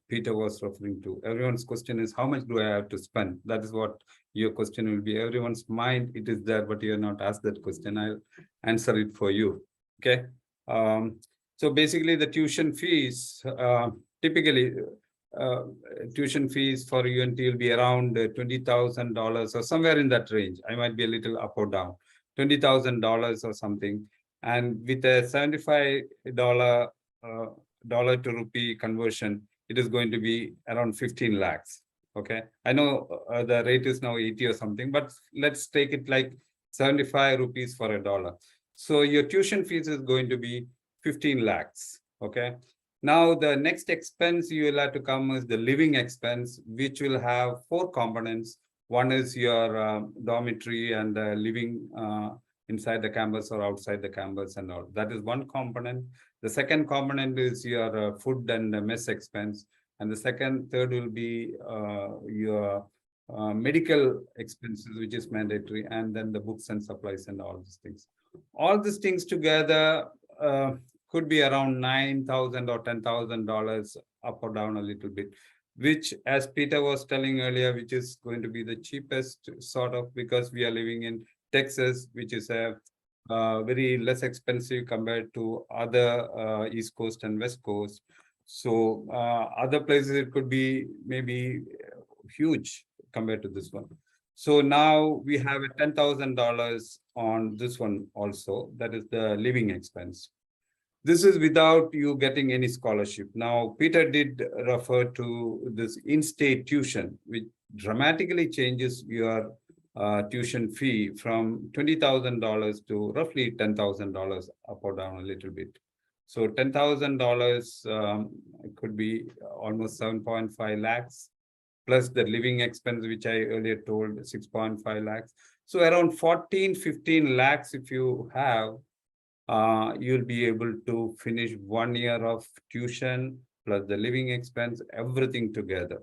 Peter was referring to, everyone's question is, how much do I have to spend? That is what your question will be. Everyone's mind, it is there, but you are not asked that question. I'll answer it for you. Okay. So basically the tuition fees, typically tuition fees for UNT will be around $20,000 or somewhere in that range. I might be a little up or down, $20,000 or something. And with a $75 dollar to rupee conversion, it is going to be around 15 lakhs. Okay. I know the rate is now 80 or something, but let's take it like 75 rupees for a dollar. So your tuition fees is going to be 15 lakhs. Okay. Now the next expense you will have to come is the living expense, which will have 4 components. One is your dormitory and living inside the campus or outside the campus and all. That is one component. The second component is your food and mess expense. And the third will be your medical expenses, which is mandatory, and then the books and supplies and all these things. All these things together could be around $9,000 or $10,000 up or down a little bit, which, as Peter was telling earlier, which is going to be the cheapest sort of, because we are living in Texas, which is a very less expensive compared to other East Coast and West Coast. So other places it could be maybe huge compared to this one. So now we have a $10,000 on this one also. That is the living expense. This is without you getting any scholarship. Now, Peter did refer to this in-state tuition, which dramatically changes your tuition fee from $20,000 to roughly $10,000 up or down a little bit. So $10,000 could be almost 7.5 lakhs, plus the living expense, which I earlier told, 6.5 lakhs. So around 15 lakhs if you have, you'll be able to finish 1 year of tuition plus the living expense, everything together.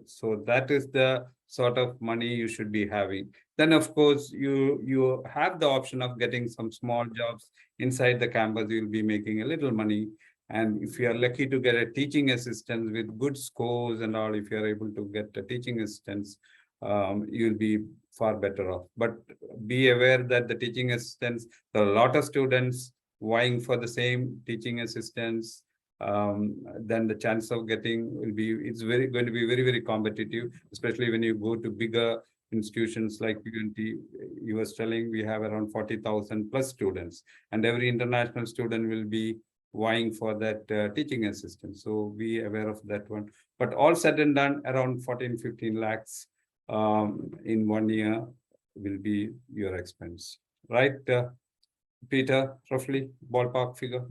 So that is the sort of money you should be having. Then, of course, you have the option of getting some small jobs inside the campus. You'll be making a little money. And if you are lucky to get a teaching assistant with good scores and all, if you are able to get a teaching assistants, you'll be far better off. But be aware that the teaching assistants, there are a lot of students vying for the same teaching assistants. Then the chance of getting will be, it's going to be very, very competitive, especially when you go to bigger institutions like UNT. You was telling we have around 40,000 plus students, and every international student will be vying for that teaching assistant. So be aware of that one. But all said and done, around 14-15 lakhs in 1 year will be your expense, right? Peter, roughly ballpark figure?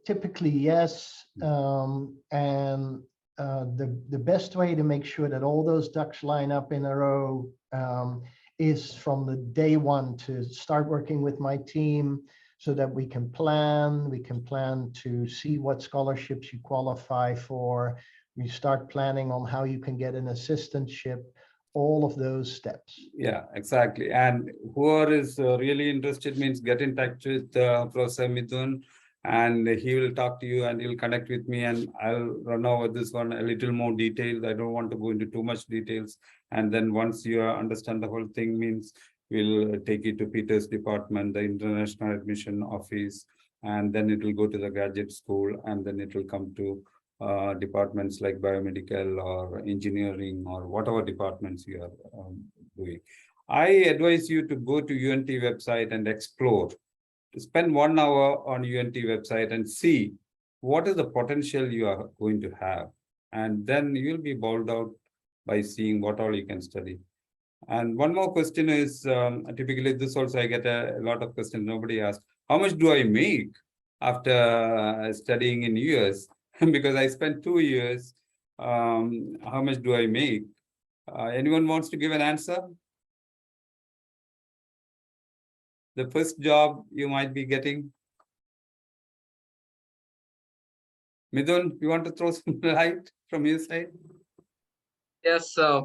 Typically, yes. And the best way to make sure that all those ducks line up in a row is from the day one to start working with my team so that we can plan to see what scholarships you qualify for. We start planning on how you can get an assistantship, all of those steps. Yeah, exactly. And whoever is really interested means get in touch with Professor Mithun, and he will talk to you and he'll connect with me, and I'll run over this one a little more details. I don't want to go into too much details. And then once you understand the whole thing, means we'll take it to Peter's department, the international admission office, and then it will go to the graduate school, and then it will come to departments like biomedical or engineering or whatever departments you are doing. I advise you to go to UNT website and explore. Spend 1 hour on UNT website and see what is the potential you are going to have. And then you'll be bowled out by seeing what all you can study. And one more question is, typically this also I get a lot of questions. Nobody asks, how much do I make after studying in US? Because I spent 2 years. How much do I make? Anyone wants to give an answer? The first job you might be getting? Midun, you want to throw some light from your side? Yes, I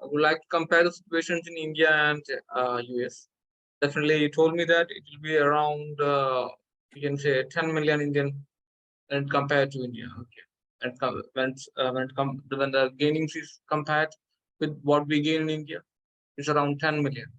would like to compare the situations in India and US. Definitely, you told me that it will be around, you can say 10 million Indian and compared to India. Okay. And when the gainings is compared with what we gain in India, it's around 10 million.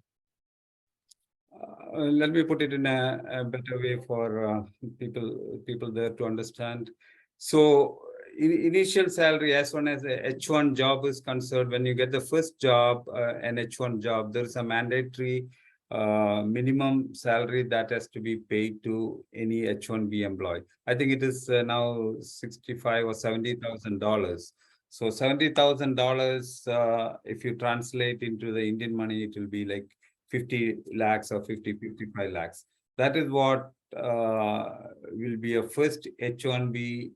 Let me put it in a better way for people there to understand. So initial salary, as soon as a H1 job is concerned, when you get the first job, an H1 job, there is a mandatory minimum salary that has to be paid to any H1B employee. I think it is now $65,000 or $70,000. So $70,000, if you translate into the Indian money, it will be like 50 lakhs or 55 lakhs. That is what will be a first H1B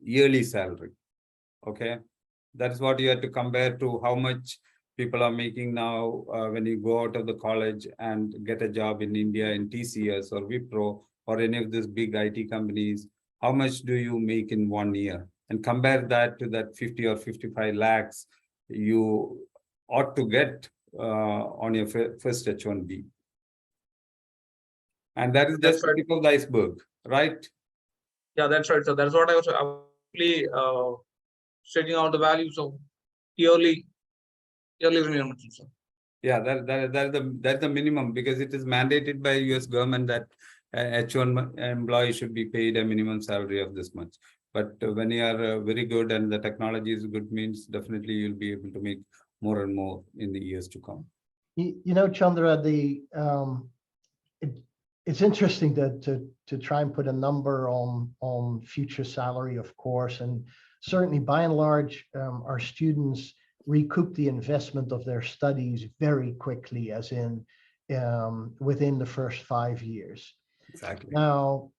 yearly salary. Okay, that is what you have to compare to how much people are making now when you go out of the college and get a job in India in TCS or Wipro or any of these big IT companies. How much do you make in 1 year? And compare that to that 50 or 55 lakhs you ought to get on your first H1B. And that is just the tip of the iceberg, right? Yeah, that's right. So that's what I was actually setting out the values of yearly minimum. So. Yeah, that's the minimum, because it is mandated by US government that H1 employee should be paid a minimum salary of this much. But when you are very good and the technology is good, means definitely you'll be able to make more and more in the years to come. You know, Chandra, it's interesting to try and put a number on future salary, of course, and certainly by and large, our students recoup the investment of their studies very quickly, as in within the first 5 years. Exactly. Now,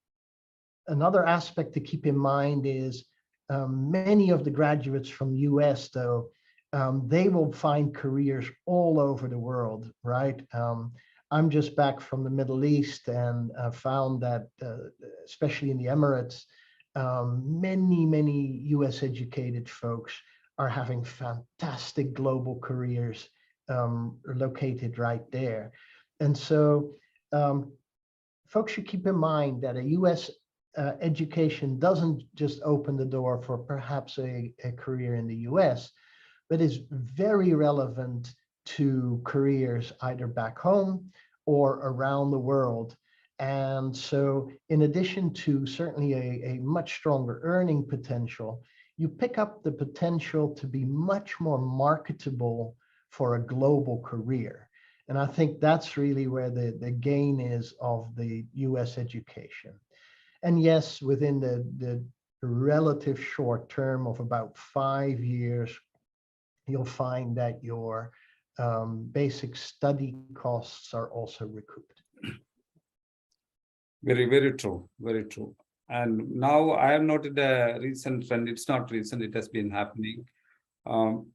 another aspect to keep in mind is many of the graduates from US, though, they will find careers all over the world, right? I'm just back from the Middle East and found that, especially in the Emirates, many US educated folks are having fantastic global careers located right there. And so folks should keep in mind that a US education doesn't just open the door for perhaps a career in the US, but is very relevant to careers either back home or around the world. And so in addition to certainly a much stronger earning potential, you pick up the potential to be much more marketable for a global career. And I think that's really where the gain is of the US education. And yes, within the relative short term of about 5 years, you'll find that your basic study costs are also recouped. Very, very true. Very true. And now I have noted a recent trend. It's not recent, it has been happening.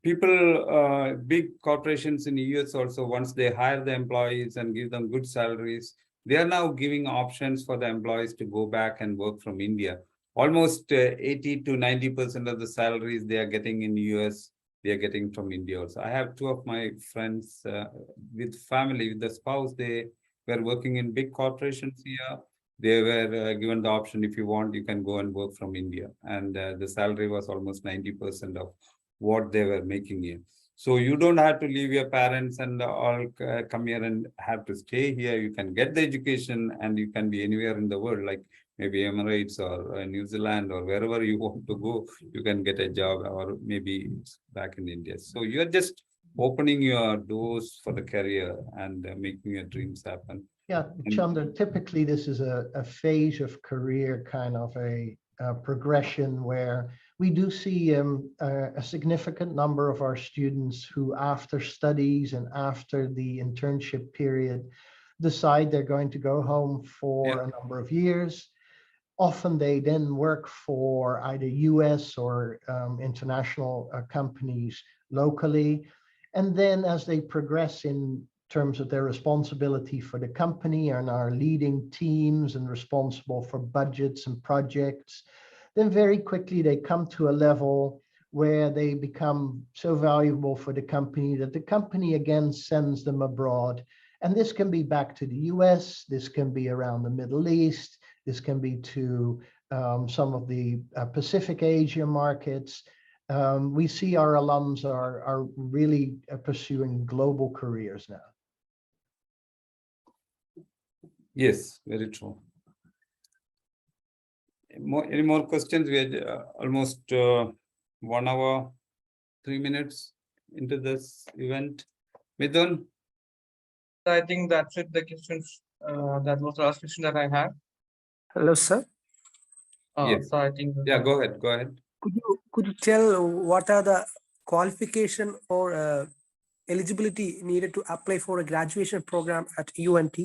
Big corporations in the US also, once they hire the employees and give them good salaries, they are now giving options for the employees to go back and work from India. Almost 80 to 90% of the salaries they are getting in the US, they are getting from India also. I have 2 of my friends with family, with the spouse, they were working in big corporations here. they were given the option, if you want, you can go and work from India. And the salary was almost 90% of what they were making here. So you don't have to leave your parents and all come here and have to stay here. You can get the education and you can be anywhere in the world, like maybe Emirates or New Zealand or wherever you want to go, you can get a job, or maybe it's back in India. So you're just opening your doors for the career and making your dreams happen. Yeah, Chandra, typically this is a phase of career, kind of a progression where we do see a significant number of our students who, after studies and after the internship period, decide they're going to go home for a number of years. Often they then work for either US or international companies locally. And then as they progress in terms of their responsibility for the company and are leading teams and responsible for budgets and projects, then very quickly they come to a level where they become so valuable for the company that the company again sends them abroad. And this can be back to the US, this can be around the Middle East, this can be to some of the Pacific Asia markets. We see our alums are really pursuing global careers now. Yes, very true. Any more questions? We are almost 1 hour, 3 minutes into this event. Midun? I think that's it, the questions. That was the last question that I had. Hello, sir. Yes. So I think. Yeah, go ahead. Go ahead. Could you tell what are the qualification or eligibility needed to apply for a graduation program at UNT?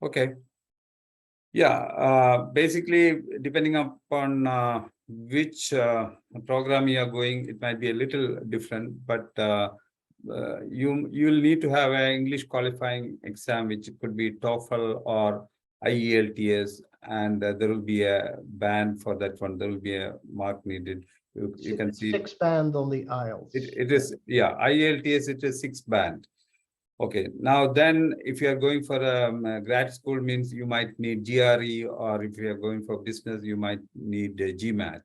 Okay. Yeah, basically, depending upon which program you are going, it might be a little different, but you'll need to have an English qualifying exam, which could be TOEFL or IELTS, and there will be a band for that one. There will be a mark needed. You can see 6 band on the IELTS. it is, yeah, IELTS, it is 6 band. Okay, now then if you are going for a grad school, means you might need GRE, or if you are going for business, you might need a GMAT.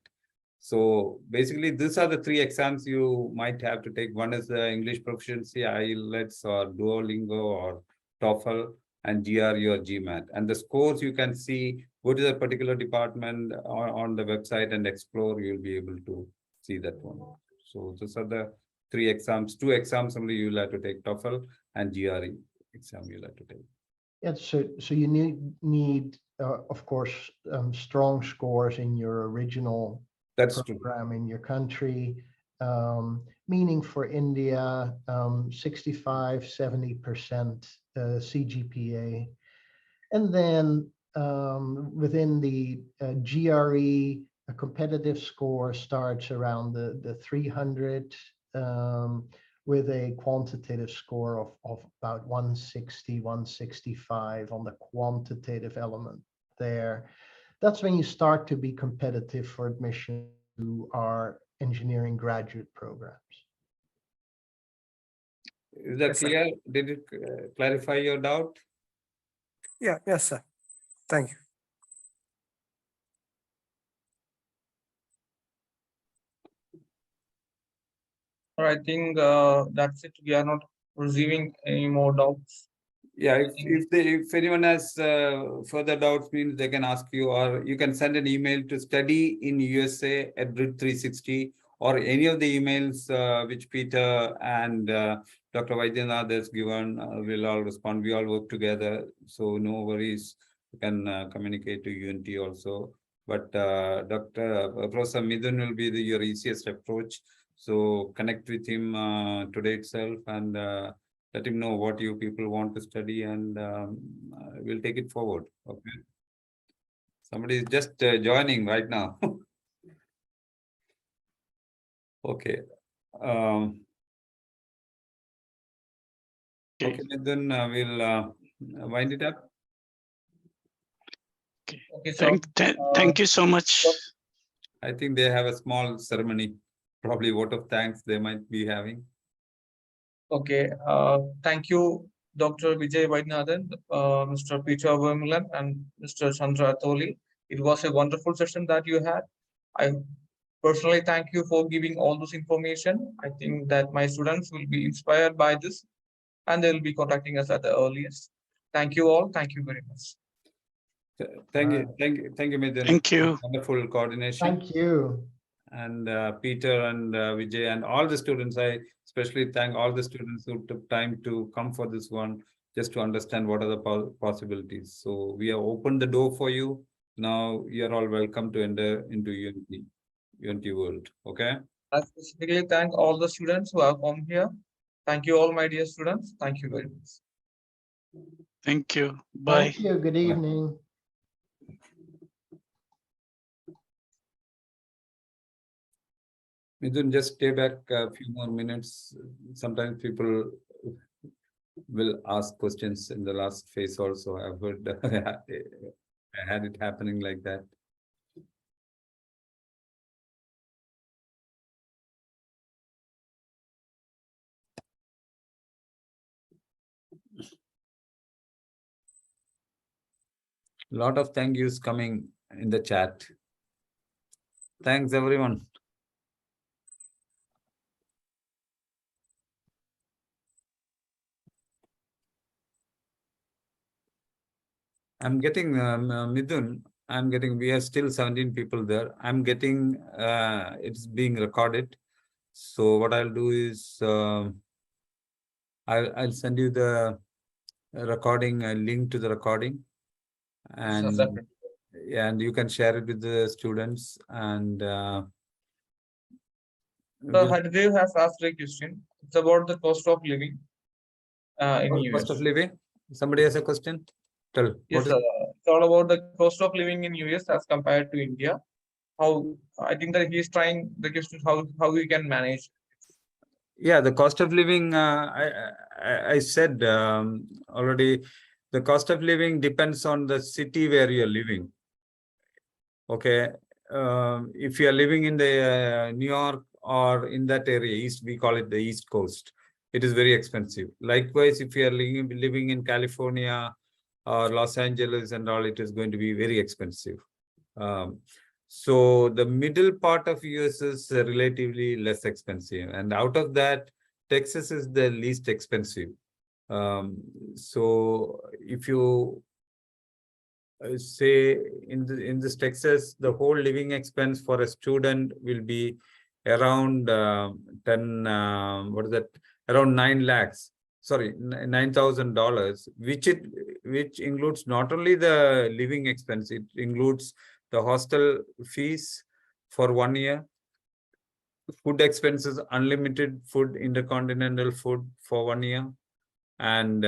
So basically, these are the 3 exams you might have to take. One is the English proficiency, IELTS or Duolingo or TOEFL, and GRE or GMAT. And the scores you can see, go to the particular department on the website and explore, you'll be able to see that one. So those are the 3 exams. 2 exams only you'll have to take, TOEFL and GRE exam you'll have to take. Yeah, so you need of course, strong scores in your original program in your country, meaning for India, 65, 70% CGPA. And then within the GRE, a competitive score starts around the 300, with a quantitative score of about 160, 165 on the quantitative element there. That's when you start to be competitive for admission to our engineering graduate programs. Is that clear? Did it clarify your doubt? Yeah, yes, sir. Thank you. I think that's it. We are not receiving any more doubts. Yeah, if anyone has further doubts, means they can ask you, or you can send an email to studyInUSA@Brit360, or any of the emails which Peter and Dr. Vaidyanath has given. We'll all respond. We all work together, so no worries. You can communicate to UNT also. But Professor Midun will be your easiest approach. So connect with him today itself, and let him know what you people want to study, and we'll take it forward. Okay. Somebody is just joining right now. Okay. Okay, then we'll wind it up. Okay, so Thank you so much. I think they have a small ceremony, probably vote of thanks they might be having. okay, thank you Dr. Vijay Vaidnathan, Mr. Peter Vermeulen, and Mr. Chandra Atholi. It was a wonderful session that you had. I personally thank you for giving all this information. I think that my students will be inspired by this and they will be contacting us at the earliest. Thank you all. Thank you very much. Thank you, Midun. Thank you. Wonderful coordination. Thank you. And Peter and Vijay and all the students. I especially thank all the students who took time to come for this one, just to understand what are the possibilities. So we have opened the door for you. Now you're all welcome to enter into UNT world. Okay. I specifically thank all the students who have come here. Thank you all, my dear students. Thank you very much. Thank you. Bye. Thank you. Good evening. Midun, just stay back a few more minutes. Sometimes people will ask questions in the last phase also. I've heard I had it happening like that. Lot of thank yous coming in the chat. Thanks everyone. I'm getting Midun. I'm getting. We are still 17 people there. I'm getting. It's being recorded. So what I'll do is I'll send you the recording, a link to the recording, and you can share it with the students. And So Haridev has asked a question. It's about the cost of living in US. Cost of living. Somebody has a question. Tell. Yes, it's all about the cost of living in US as compared to India. How I think that he's trying the question how we can manage. Yeah, the cost of living. I said already. The cost of living depends on the city where you're living. Okay, if you are living in the New York or in that area, east, we call it the East Coast, it is very expensive. Likewise, if you are living in California or Los Angeles and all, it is going to be very expensive. So the middle part of US is relatively less expensive, and out of that, Texas is the least expensive. So if you say in this Texas, the whole living expense for a student will be around 10. What is that? Around 9 lakhs. Sorry, $9,000, which includes not only the living expense, it includes the hostel fees for 1 year, food expenses, unlimited food, intercontinental food for 1 year, and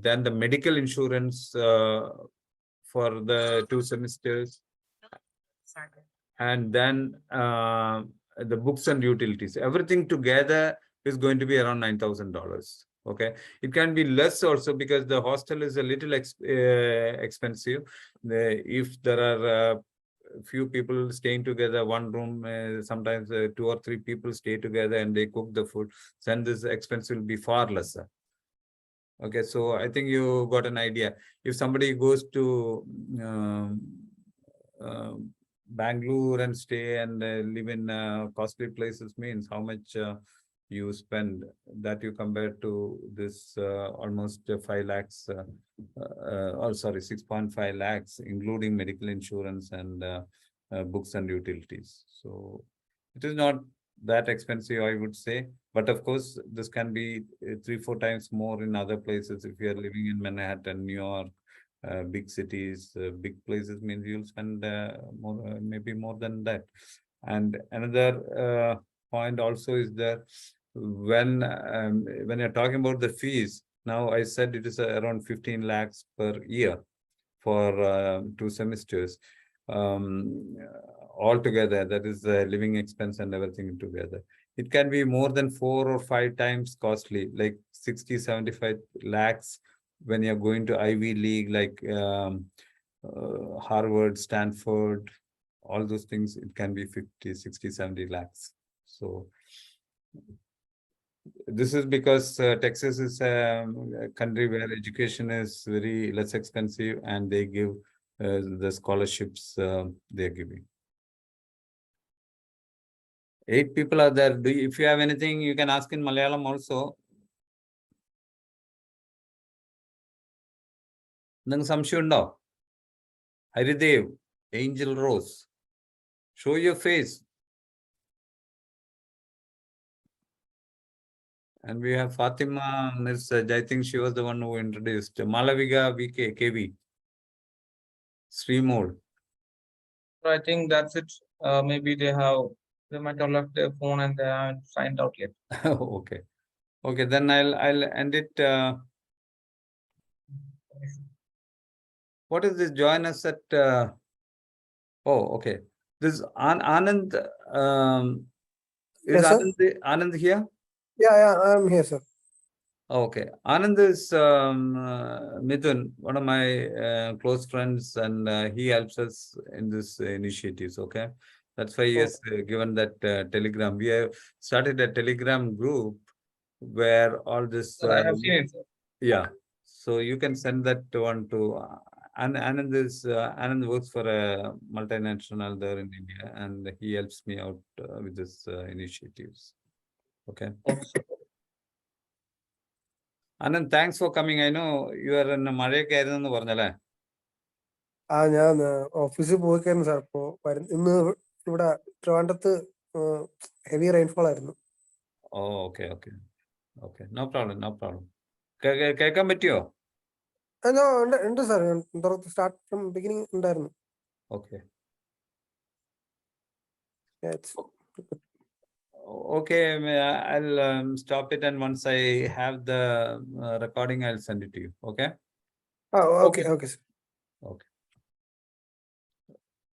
then the medical insurance for the 2 semesters, and then the books and utilities. Everything together is going to be around $9,000. Okay, it can be less also because the hostel is a little expensive. If there are few people staying together, one room, sometimes 2 or 3 people stay together and they cook the food, then this expense will be far lesser. Okay, so I think you got an idea. If somebody goes to Bangalore and stay and live in costly places, means how much you spend, that you compare to this almost 5 lakhs, or sorry, 6.5 lakhs, including medical insurance and books and utilities. So it is not that expensive, I would say. But of course, this can be 3-4 times more in other places. If you are living in Manhattan, New York, big cities, big places, means you'll spend more, maybe more than that. And another point also is that when you're talking about the fees, now I said it is around 15 lakhs per year for 2 semesters. Altogether, that is the living expense and everything together. It can be more than 4 or 5 times costly, like 60-75 lakhs when you're going to Ivy League, like Harvard, Stanford, all those things. It can be 50, 60, 70 lakhs. So This is because Texas is a country where education is very less expensive, and they give the scholarships they're giving. 8 people are there. If you have anything, you can ask in Malayalam also. Then Samshundo, Haridev, Angel Rose. Show your face. And we have Fatima Mirsaj. I think she was the one who introduced Malaviga VK KV. Srimol. So I think that's it. Maybe they might have left their phone and they haven't signed out yet. Okay. Okay, then I'll end it. What is this? Join us at oh, okay. This Anand is Yes, sir. Anand here? Yeah, I'm here, sir. Okay. Anand is Mithun, one of my close friends, and he helps us in this initiatives. Okay. That's why he has given that telegram. We have started a telegram group where all this. So I have seen it, sir. Yeah. So you can send that one to Anand works for a multinational there in India, and he helps me out with this initiatives. Okay. Anand, thanks for coming. I know you are in മഴയൊക്കെ ആയിരുന്നു എന്ന് പറഞ്ഞല്ലേ? ഞാൻ ഓഫീസിൽ പോയിക്കായിരുന്നു sir. ഇപ്പോ ഇന്ന് ഇവിടെ ട്രിവാൻഡ്രത്ത് ഹെവി റെയിൻഫോൾ ആയിരുന്നു. Oh, okay. No problem. കേൾക്കാൻ പറ്റിയോ? ഉണ്ട് സാർ. സ്റ്റാർട്ട് ഫ്രം ബിഗിനിങ് ഉണ്ടായിരുന്നു. Okay. Yeah, Okay, I'll stop it, and once I have the recording, I'll send it to you. Okay? okay, sir. Okay.